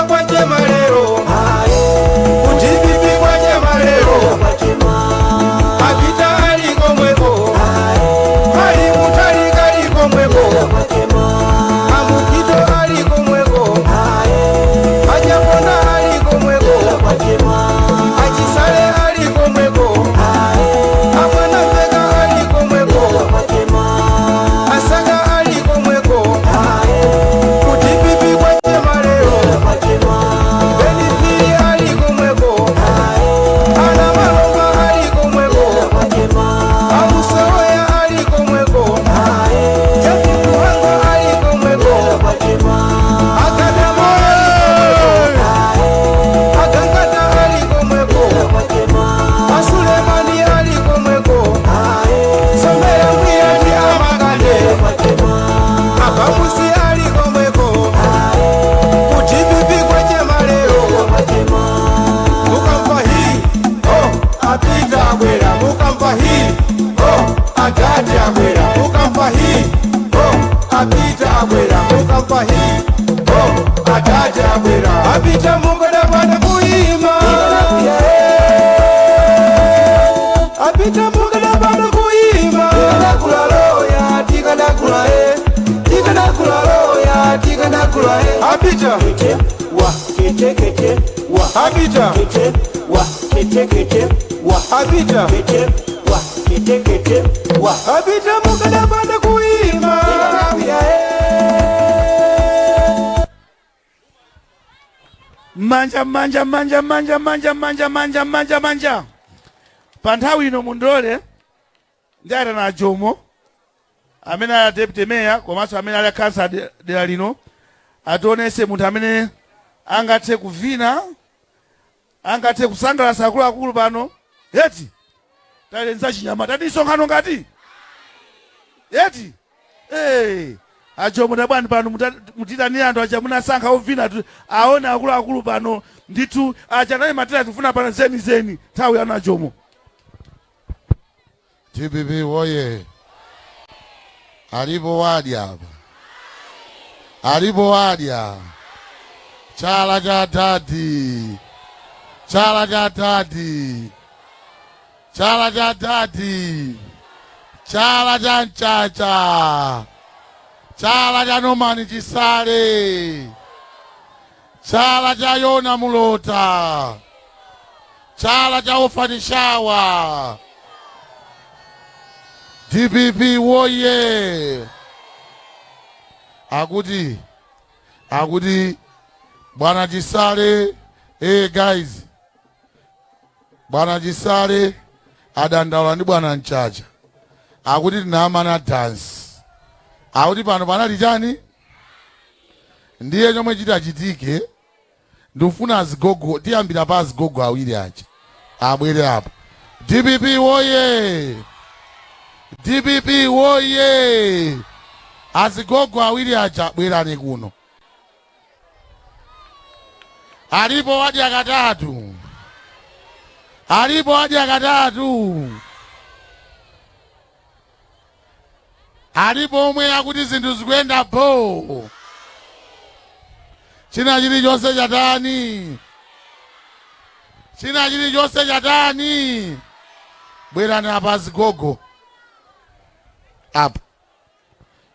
Kwachema lero. DPP kwachema lero. Apita aliko mweko. Ali mutalika aliko mweko. Amukito aliko mweko. Ajapona aliko mweko. Achisale aliko mweko. Amwana vega aliko mweko. Asaga aliko mweko. DPP kwachema lero. Benipili aliko mweko. Ana malomba aliko mweko. Amusoya aliko mweko. Japi kuhango aliko mweko. Akademo Agangata aliko mweko. Asulemani aliko mweko. Somera mwiyani amagande. Abamusi aliko mweko. DPP kwachema lero. Mukampa hii. Apita agwera. Mukampa hii. Agati agwera. Mukampa hii. Apita agwera. Mukampa hii. Agati agwera. Apita mungoda bana kuima. Apita mungoda bana kuima. Tikana loya. Tikana kulae. Tikana loya. Tikana kulae. Apita. Kete. Apita. Kete. Apita. Kete. Apita mungoda bana kuima.
Manja. Panthawi ino mundole ndara na Jomo amene ali deputy mayor komanso amene ali kansa dera lino ationese munthu amene angathe kuvina angathe kusangalatsa akuluakulu pano yeti talenza Chinyamata tati nsonkhano ngati yeti Ajomo tabwani pano mutitani anthu aja munasankha ovina aone akuluakulu pano ndithu aja naye matera tufuna pano zeni nthawi ana Ajomo.
DPP oye. Alipo wadya. Chala cha tati. Chala cha mchacha. Chala cha Nomani Chisale. Chala cha Yona Mulota. Chala cha Ufanishawa. DPP woye. Akuti Bwana Chisale, guys. Bwana Chisale adandaula ndi Bwana Mchacha. Akuti tinamana dance. Akuti pano panali chani? Ndiye chomwe chitachitike. Ndifuna azigogo, tiyambira pa azigogo awiri aja. Abwere apo. DPP woye. DPP woye. Azigogo awiri aja bwerani kuno. Alipo wadya katatu. Alipo omwe akuti zinthu zikuyenda po. China chilichonse chatani. Bwerani apa azigogo. Apa.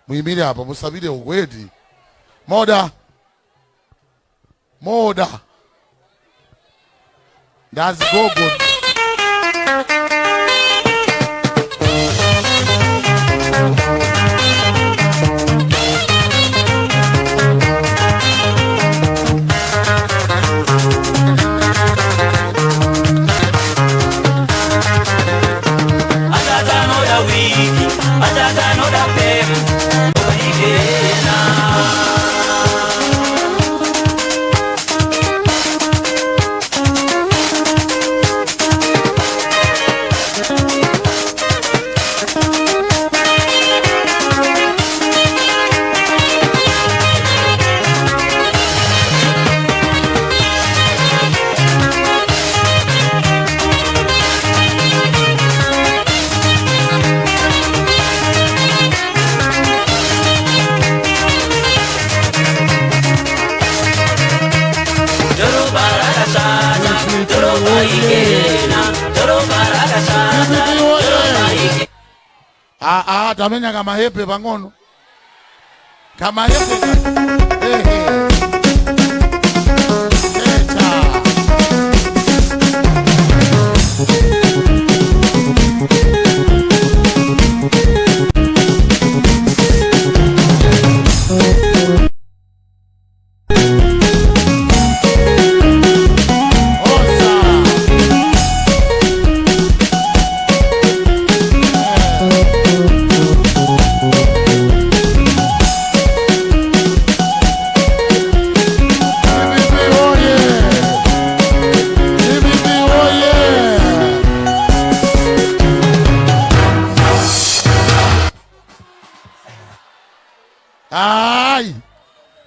Muyimire apa musapite ukweti. Moda. That's go. Tamenya kama hepe pangono. Kama hepe.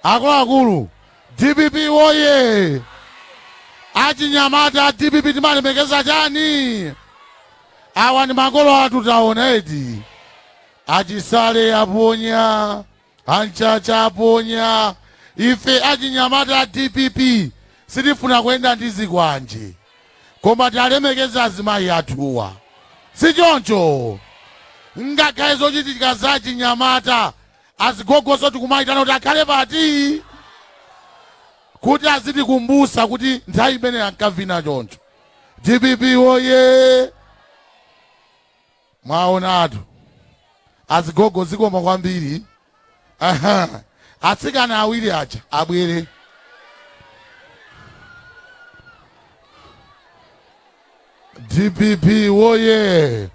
Akulu DPP oye. Achinyamata DPP timalemekeza chani. Awa ni magolo atutaona eti. Achisale aponya, Anchacha aponya. Ife achinyamata DPP sitifuna kwenda ndizi kwanje. Koma talemekeza azimayi atuwa. Sichoncho. Ngakaizo chitika za achinyamata azigogoso tikumaitana kuti akhale pati kuti aziti kumbusa kuti nthawi imene ankavina choncho. DPP oye. Mwaonatu azigogo zikoma kwambiri. Atsikana awiri acha abwere. DPP oye.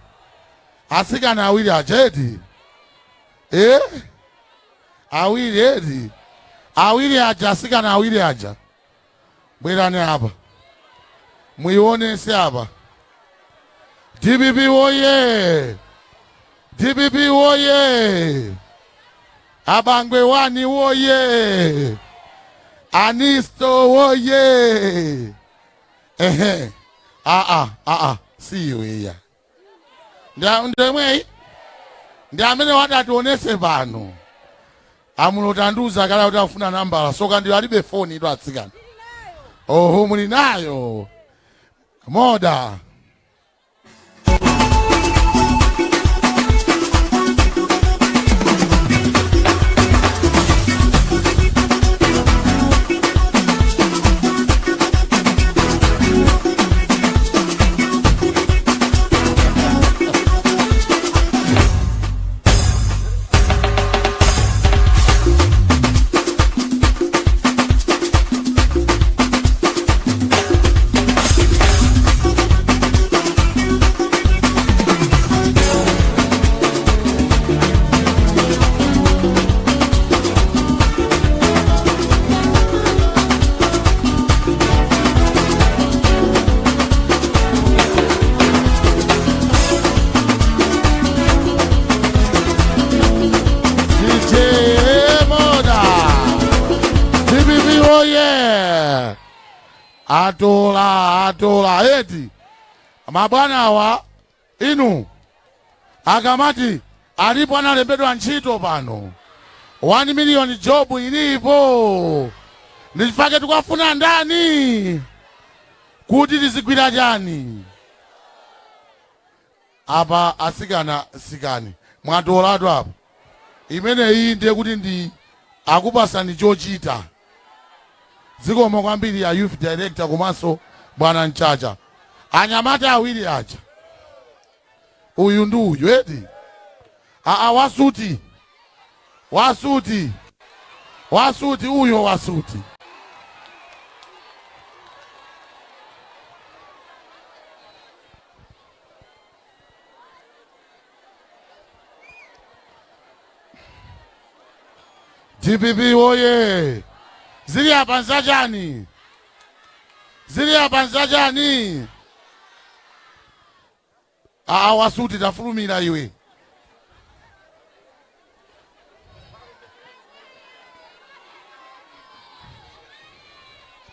Atsikana awiri acha eti. Awiri eti. Awiri aja asikana awiri aja. Bwerani hapa. Muione hapa. DPP oye. DPP oye. Bangwe wani oye. Anisto oye. See you here. Ndemwe. Ndiamene watatuonese pano. Amunotanduza kala utafuna nambala soka ndio alibe phone ndo atsikana. Oho muli nayo. Moda. Atola eti mabwana wa inu akamati alipo analembedwa ntchito pano 1 million job ilipo ndifake tukafuna ndani kuti tizigwira chani apa asikana sikani mwatolatu apo imene iyi ndiye kuti ndi akupasani chochita. Zikomo kwambiri ya youth director komanso bwana Nchacha. Anyamata awiri acha. Uyu ndi uyu eti. Wasuti. Wasuti. Wasuti uyo wasuti. DPP oye. Zili hapa nzajani. Zili hapa nzajani. Wasuti tafurumira iwe.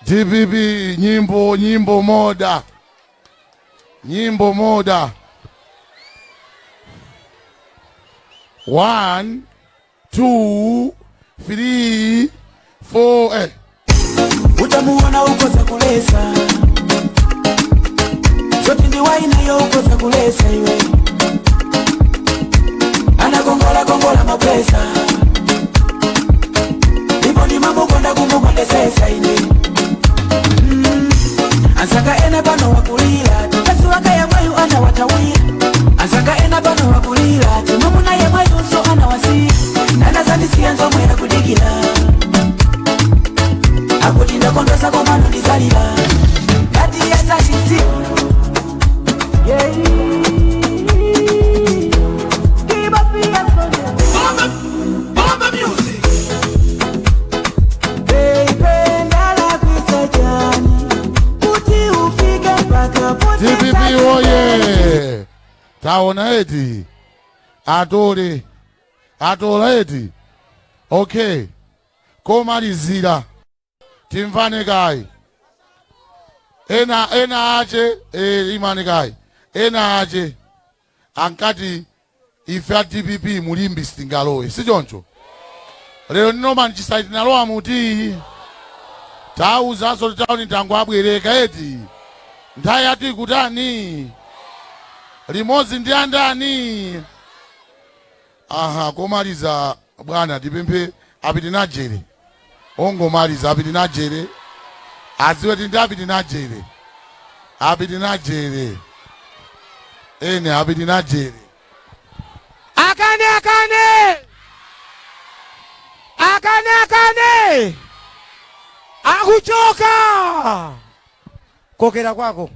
DPP nyimbo moda. Nyimbo moda. 1 2 3 4
Utamuona uko za kulesa. Zote ndi waina yo uko za kulesa iwe. Anagongola mapesa. Ipo ni mambo konda kumukonde sesa ine. Asaka ena bano wakulila. Kasi wakaya mwayu ana watawila. Asaka ena bano wakulila. Tumamuna ya mwayu so ana wasi. Nana zandi siyanzo mwera kudigila. Akutinda kondosa komano dizalila. Kati ya sashisi. Bomba music.
DPP oye. Taona eti. Atola eti. Okay. Komalizira. Timvane kai. Ena ache imane kai. Ena ache ankati ife DPP mulimbi stingalowe. Sijoncho. Leo nino chisaiti naloa muti. Tauza so tauni tangu abwereka eti. Ndaya ati kutani. Limozi ndi andani. Aha, komaliza bwana DPP apiti najere. Ongo maliza apiti najere. Aziwe ndi apiti najere. Apiti najere. Ene apiti najere.
Akane. Akuchoka. Kokera kwako.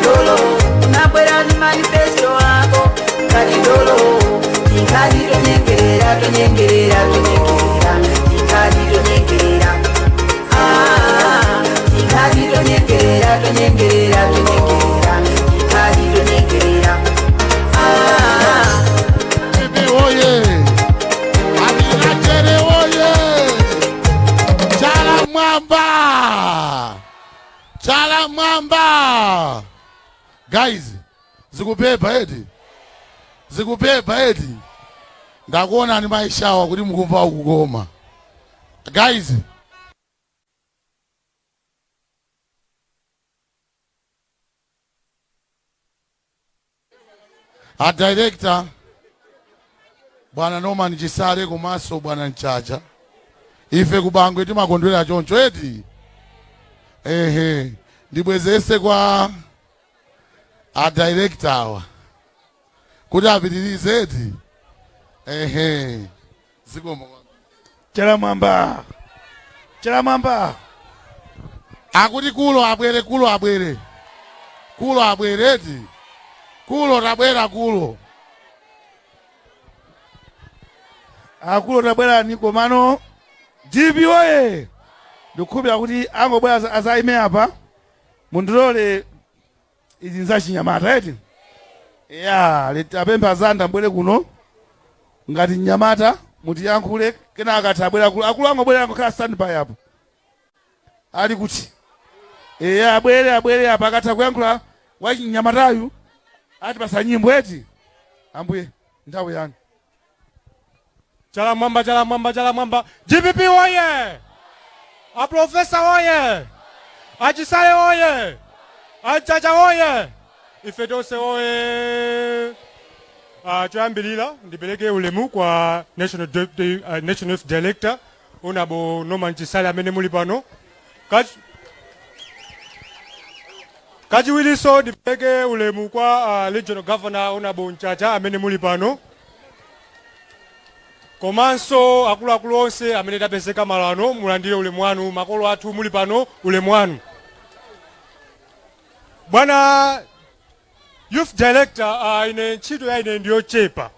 dolo unabwera ni manifesto wako ngati dolo tikati tonyengerera tonyengerera tonyengerera tikati tonyengerera tikati tonyengerera tonyengerera tonyengerera tikati tonyengerera
Bibi oye Amina Chere oye Chala Mwamba Chala Mwamba Guys zikubeba eti zikubeba eti ndakuona ni maishawa kuti mukumva ukugoma guys a director bwana Norman Chisale komanso bwana Nchacha ife kubangwe timakondwera choncho eti ndibwezese kwa a director awa kuti apitirize eti zikomo
Chala Mwamba
akuti kulo abwere eti kulo tabwera kulo
akulo tabwera ni komano DPP oye ndikukhulupira kuti angobwera azaime apa mundilole izi nzachinyamata eti ya litapempha zanda mbwere kuno ngati nyamata mutiyankhule kenaka tabwera akulu angobwera angokhala standby apo ali kuti abwere apa akatha kuyankhula wachinyamatayu ati basa nyimbo eti ambuye nthawi yani
Chala Mwamba DPP oye Aprofesa oye Achisale oye Achacha oye ife tonse oye choyambirira ndipeleke ulemu kwa National Youth Director Honorable Norman Chisale amene muli pano kachiwiriso ndipeleke ulemu kwa Regional Governor Honorable Nchacha amene muli pano komanso akuluakulu onse amene tapezeka malano mulandire ulemu wanu makolo athu muli pano ulemu wanu bwana Youth Director ine ntchito ya ine ndiyochepa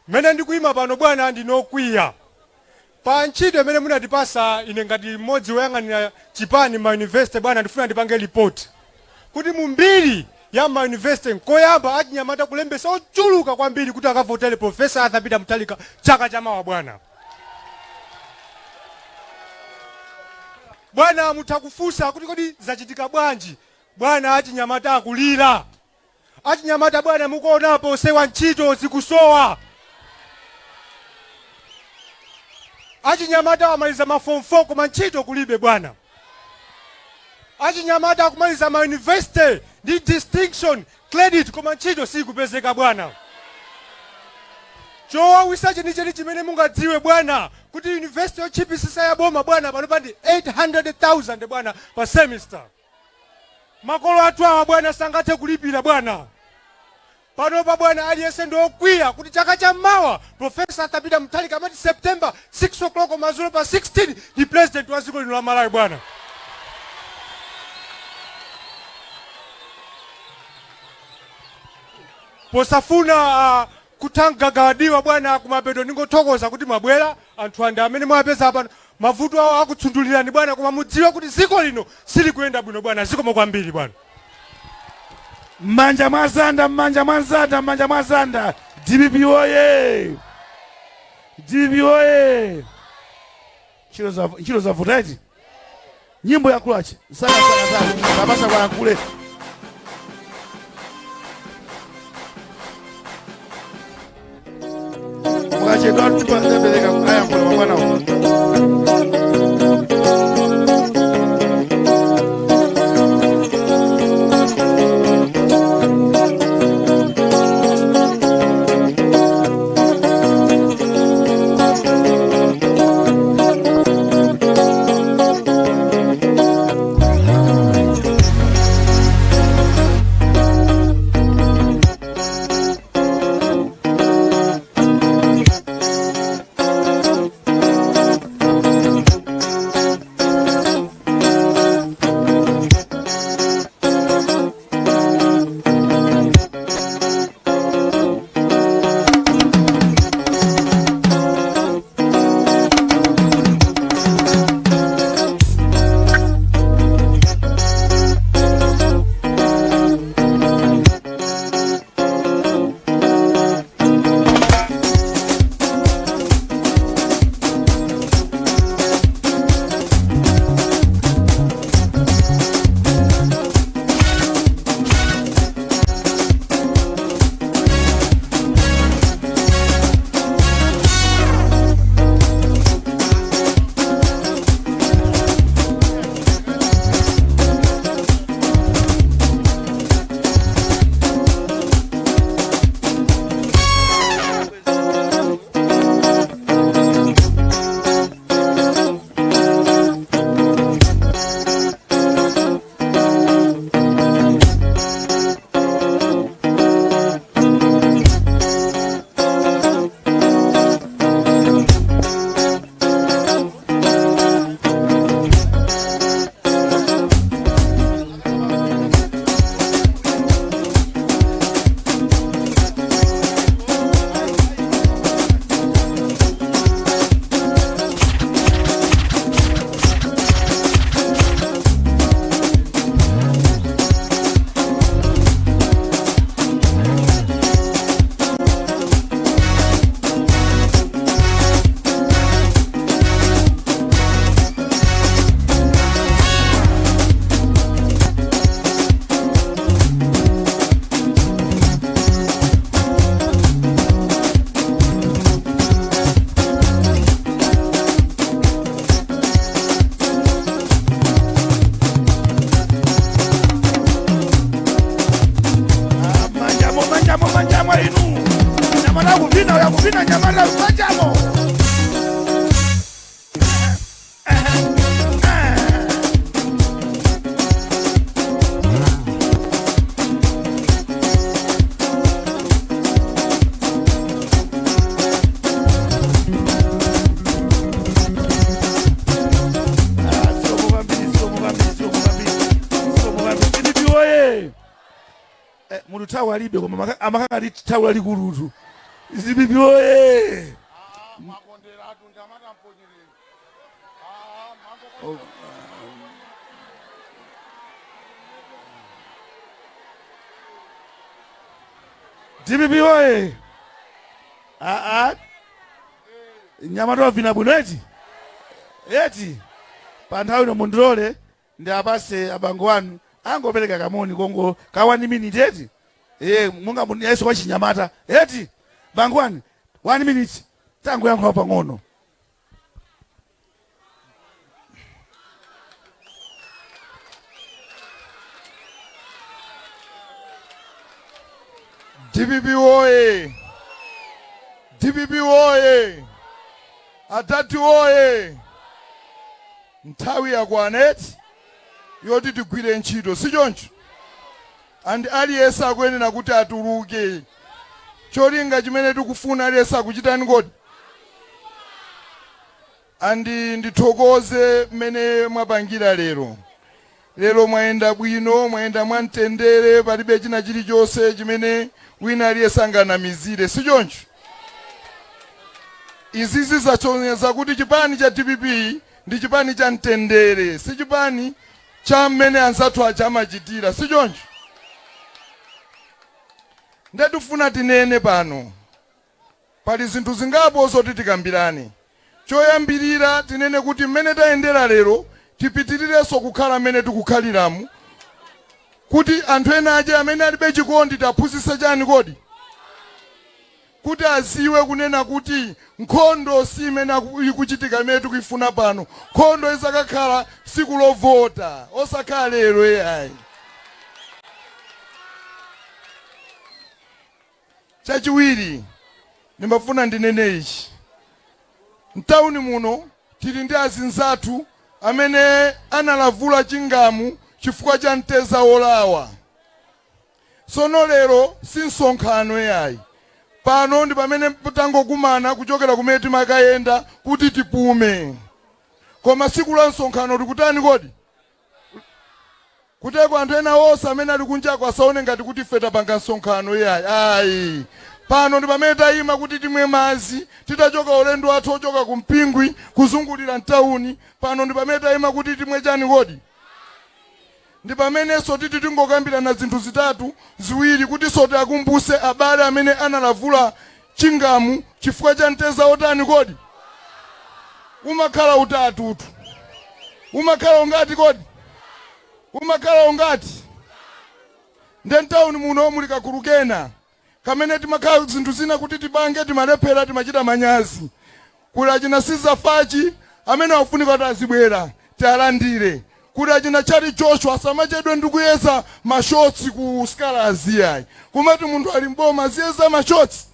mene ndikuima pano bwana ndinokwiya pa ntchito imene munatipasa ine ngati mmodzi woyang'anira chipani ma university bwana ndifuna ndipange report kuti mumbiri ya ma university nkoyamba achinyamata kulembesa ochuluka kwambiri kuti akavotele Professor Arthur Peter Mutharika chaka chamawa bwana mutakufusa kuti kodi zachitika bwanji bwana achinyamata akulira achinyamata bwana mukuonapo sewa ntchito zikusowa achinyamata amaliza ma form 4 koma ntchito kulibe bwana achinyamata akumaliza ma university ndi distinction credit koma ntchito sikupezeka bwana chowawisa chenicheni chimene mungadziwe bwana kuti university yochipisisa ya boma bwana pano pandi 800,000 bwana pa semester makolo athu awa bwana sangathe kulipira bwana panopa bwana aliyense ndokwiya kuti chaka chammawa Professor Arthur Peter Mutharika amati September 6 o'clock mazulo pa 16 ndi president wa dziko lino la Malawi bwana posafuna kutangagadiwa bwana kumapeto ningothokoza kuti mwabwera anthu anda amene mwapeza apa mavuto awo akutsundulirani bwana koma mudziwe kuti dziko lino sili kuyenda bwino bwana zikomo kwambiri bwana
Manja mwazanda DPP oye DPP oye Chilo za vutaiti nyimbo ya kulachi sana kabasa kwa kule mwache dwa tupa ndebeleka aya kwa mwana
Pajamo. Mulu tawa libe kwa amakanga li tawa likulutu. DPP oye. DPP oye. Nyamata vina bwinoti. Eti panthawi no mundilole ndi apase abango wanu angopereka kamoni kongo ka 1 minute eti. Munga mundi Yesu wa Chinyamata. Eti bango wanu 1 minute. Tangu yangu hapa ngono.
DPP oye. DPP oye. Atatu oye. Nthawi yakwaneti yoti tigwire ntchito sichoncho. And aliyense akuyenera kuti atuluke. Cholinga chimene tikufuna aliyense akuchitani kodi. Andi ndithokoze mmene mwapangira lero. Lero mwaenda bwino, mwaenda mwamtendere, palibe china chilichonse chimene wina aliyense anganamizire sichoncho. Izizi zachoneza kuti chipani cha DPP ndi chipani cha mtendere, si chipani cha mmene anzathu achamachitira sichoncho. Ndetufuna tinene pano. Pali zinthu zingapo zoti tikambirane. Choyambirira tinene kuti mmene tayendera lero tipitirirenso kukhala mmene tikukhaliramu. Kuti anthu ena aje amene alibe chikondi taphunzitsa chani kodi. Kuti aziwe kunena kuti nkhondo si imene ikuchitika imene tikuyifuna pano. Nkhondo izakakhala siku lovota osakhala lero yayi. Chachiwiri nimafuna ndinene ichi. Mtauni muno tili ndi azinzathu amene analavula chingamu chifukwa cha mteza olawa. Sono lero si nsonkhano yayi. Pano ndi pamene tangokumana kuchokera kumene timakayenda kuti tipume. Koma siku la nsonkhano tikutani kodi? Kuteko anthu ena onse amene ali kunjako asaone ngati kuti ife tapanga nsonkhano yayi. Ayi. Pano ndi pamene tayima kuti timwe madzi, titachoka ulendo wathu ochoka kumpingwi kuzungulira mtauni. Pano ndi pamene tayima kuti timwe chani kodi? Ndi pamenenso titi tingokambirana zinthu zitatu ziwiri kuti sote akumbuse abale amene analavula chingamu chifukwa cha mteza otani kodi? Umakhala utatutu. Umakhala ungati kodi? Umakhala ungati? Nde mtauni muno muli kakulukena. Kamene timakhala zinthu zina kuti tibange timalephera timachita manyazi. Kuli achina Siza Fachi amene wafunika kuti azibwera tialandire. Kuli achina Chari Joshua asamachedwe ndikuyeza mashotsi ku skala aziyayi. Kumati munthu ali mboma aziyeza mashotsi.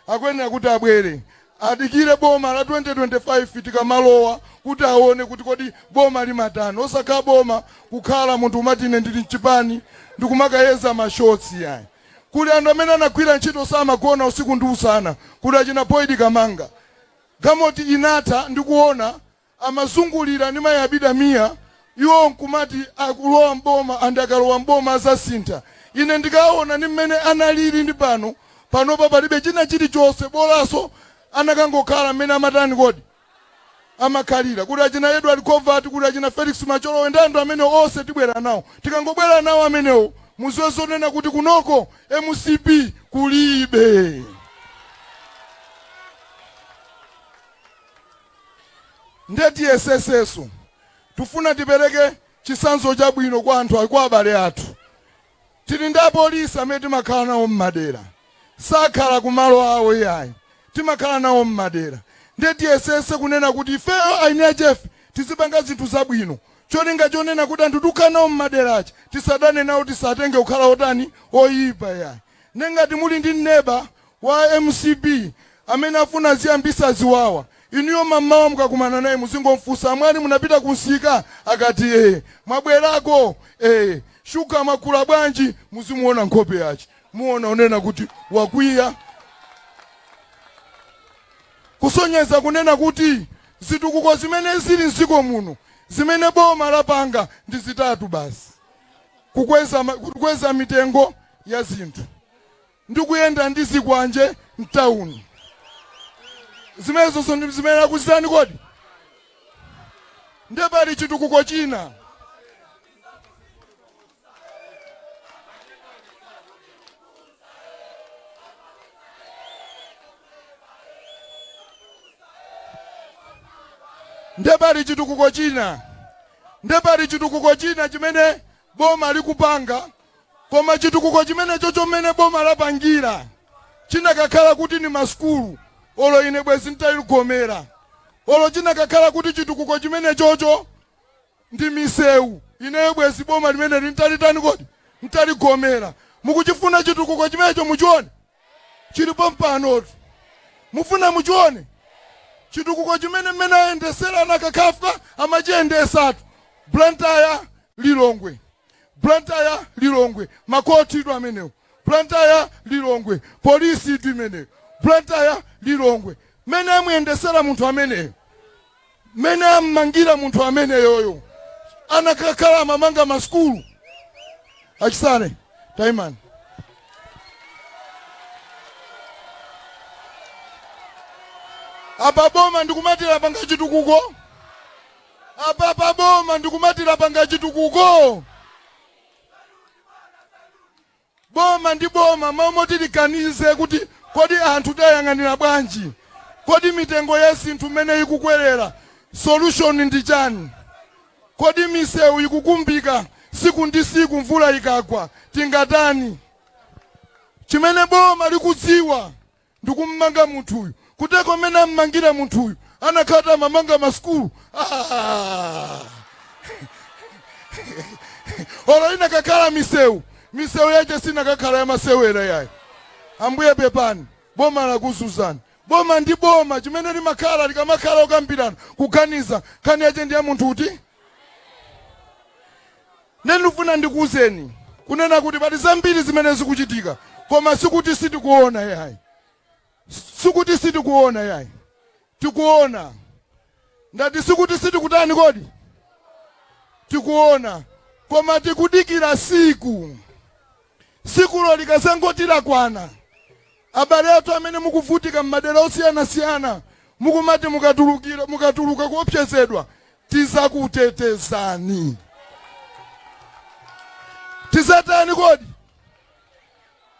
Akuyenera kuti abwere. Adikire boma la 2025 tikamalowa kuti aone kuti kodi boma limatani. Osakhala boma kukhala munthu umati ine ndili mchipani ndikumakayeza mashotsi yayi. Kuli anthu amene anagwira ntchito samagona usiku ndi usana. Kuli achina Boyd Kamanga. Gamoti inatha ndikuona amazungulira ndi mayi Abida Mia. Iwo nkumati akulowa mboma andakalowa mboma azasintha. Ine ndikaona ni mmene analili ndi pano. Panopa palibe china chilichonse bolanso anakangokhala mmene amatani kodi? Amakhalira. Kuli achina Edward Covert, kuli achina Felix Macholo ndi anthu amene onse tibwera nawo. Tikangobwera nawo amenewo muziwe zonena kuti kunoko MCP kulibe. Ndeti yeseseso. Tufuna tipereke chisanzo chabwino kwa anthu kwa abale athu. Tili ndi apolisi amene timakhala nawo mmadera. Sakhala kumalo awo yayi. Timakhala nawo mmadera. Ndeti yesese kunena kuti ifeyo aine Jeff tizipanga zinthu zabwino. Cholinga chonena kuti anthu tukhala nawo mmaderachi tisadane nawo tisatenge kukhala otani oyipa yayi. Nengati muli ndi neba wa MCP amene afuna ziyambisa ziwawa. Inuyo mamawa mukakumana naye muzingomfunsa mwani munapita kunsika akati mwabwerako shuka makula bwanji muzimuona nkhope yache. Muona unena kuti wakwiya. Kusonyeza kunena kuti zitukuko zimene zili nziko muno zimene boma lapanga ndi zitatu basi. Kukweza mitengo ya zinthu ndi kuyenda ndi zikwanje mtauni. Zimenezo zimene akuzitani kodi? Ndiye pali chitukuko china. Ndiye pali chitukuko china chimene boma likupanga, koma chitukuko chimene chocho mmene boma lapangira chinakakhala kuti ni maskulu. Olo ine bwezi ntaligomera. Olo chinakakhala kuti chitukuko chimene chocho ndi misewu. Ine bwezi boma limene nitalitani kodi? Ntaligomera. Mukuchifuna chitukuko chimenecho muchione? Chilipo mpanotu. Mufuna muchione? Chitukuko chimene mmene ayendesera nakakhafa amachiyendesatu. Blantaya Lilongwe. Blantaya Lilongwe. Makoti idu amenewo. Blantaya Lilongwe. Polisi idu imenewo. Blantaya Lilongwe. Mene muyendesera munthu ameneyo. Mene ammangira munthu ameneyoyo. Anakakhala mamanga maskulu. Achisane. Taimani. Apa boma ndikumatira panga chitukuko. Apa boma ndikumatira panga chitukuko. Boma ndi boma mamoti likanize kuti kodi anthu tayang'anira bwanji. Kodi mitengo ya zinthu mmene ikukwerera solution ndi chani. Kodi misewu ikukumbika siku ndi siku mvula ikagwa tingatani. Chimene boma likudziwa ndikummanga munthuyu. Kuteko mene ammangira munthuyu anakhata mamanga maskulu. Olo inakakhala misewu yache sinakakhala ya masewera yayi. Ambuye pepani boma la kuzuzani. Boma ndi boma chimene limakhala likamakhala okambirana kuganiza kani yache ndi ya munthu uti. Ndinufuna ndikuuzeni kunena kuti pali zambiri zimene zikuchitika koma sikuti sitikuona yayi. Sikuti sitikuona yayi. Tikuona. Ndati sikuti sitikutani kodi? Tikuona. Koma tikudikira siku. Sikulo likazangotira kwana. Abale atu amene mukuvutika mmadera osiyana-siyana. Mukumati mukatuluka kuopsezedwa. Tizakutetezani. Tizatani kodi?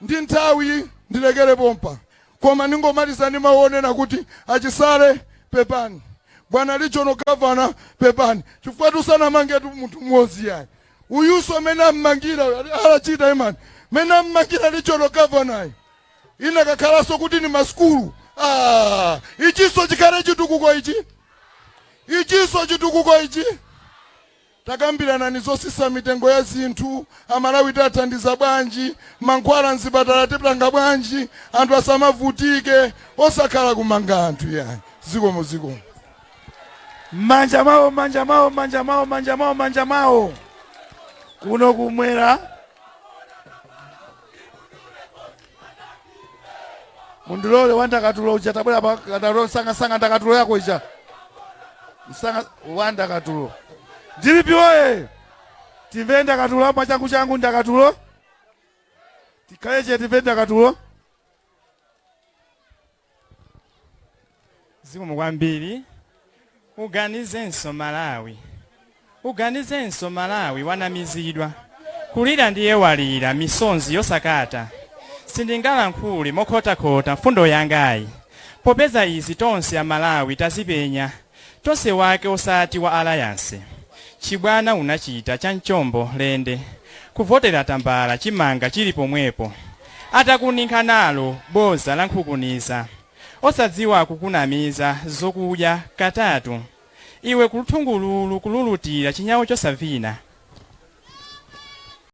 Ndi nthawi ndilekere pompa. Koma ningomalizani maonena kuti achisale pepani. Bwana Regional Governor pepani. Chifukwa tusanamange tu munthu mmodzi yayi. Uyuso mena mmangira alachita imani. Mena mmangira Regional Governor. Inakakhalanso kuti ni maskulu. Ichiso chikale chitukuko ichi. Ichiso chitukuko ichi. Takambirana nizosisa mitengo ya zinthu, Amalawi tathandiza bwanji, mankhwala nzipatala tipanga bwanji, anthu asamavutike, osakhala kumanga anthu yayi. Zikomo.
Manja mawo. Kuno kumwera. Mundulole wandakatulo uja tabwera pa katalo sanga ndakatulo yako ija. Sanga wandakatulo. DPP oye. Timve ndakatulo apa changu ndakatulo. Tikayeche timve ndakatulo.
Zikomo kwambiri. Uganizenso Malawi wanamizidwa. Kulira ndiye walira misonzi yosakata. Sindingalankhule mokhota mfundo yangayi. Popeza izi tonse ya Malawi tazipenya. Tonse wake osati wa alliance. Chibwana unachita chanchombo lende. Kuvotera tambala chimanga chili pomwepo. Atakuninka nalo boza lankhukuniza. Osadziwa kukunamiza zokudya katatu. Iwe kuluthungululu kululutira chinyawo chosavina.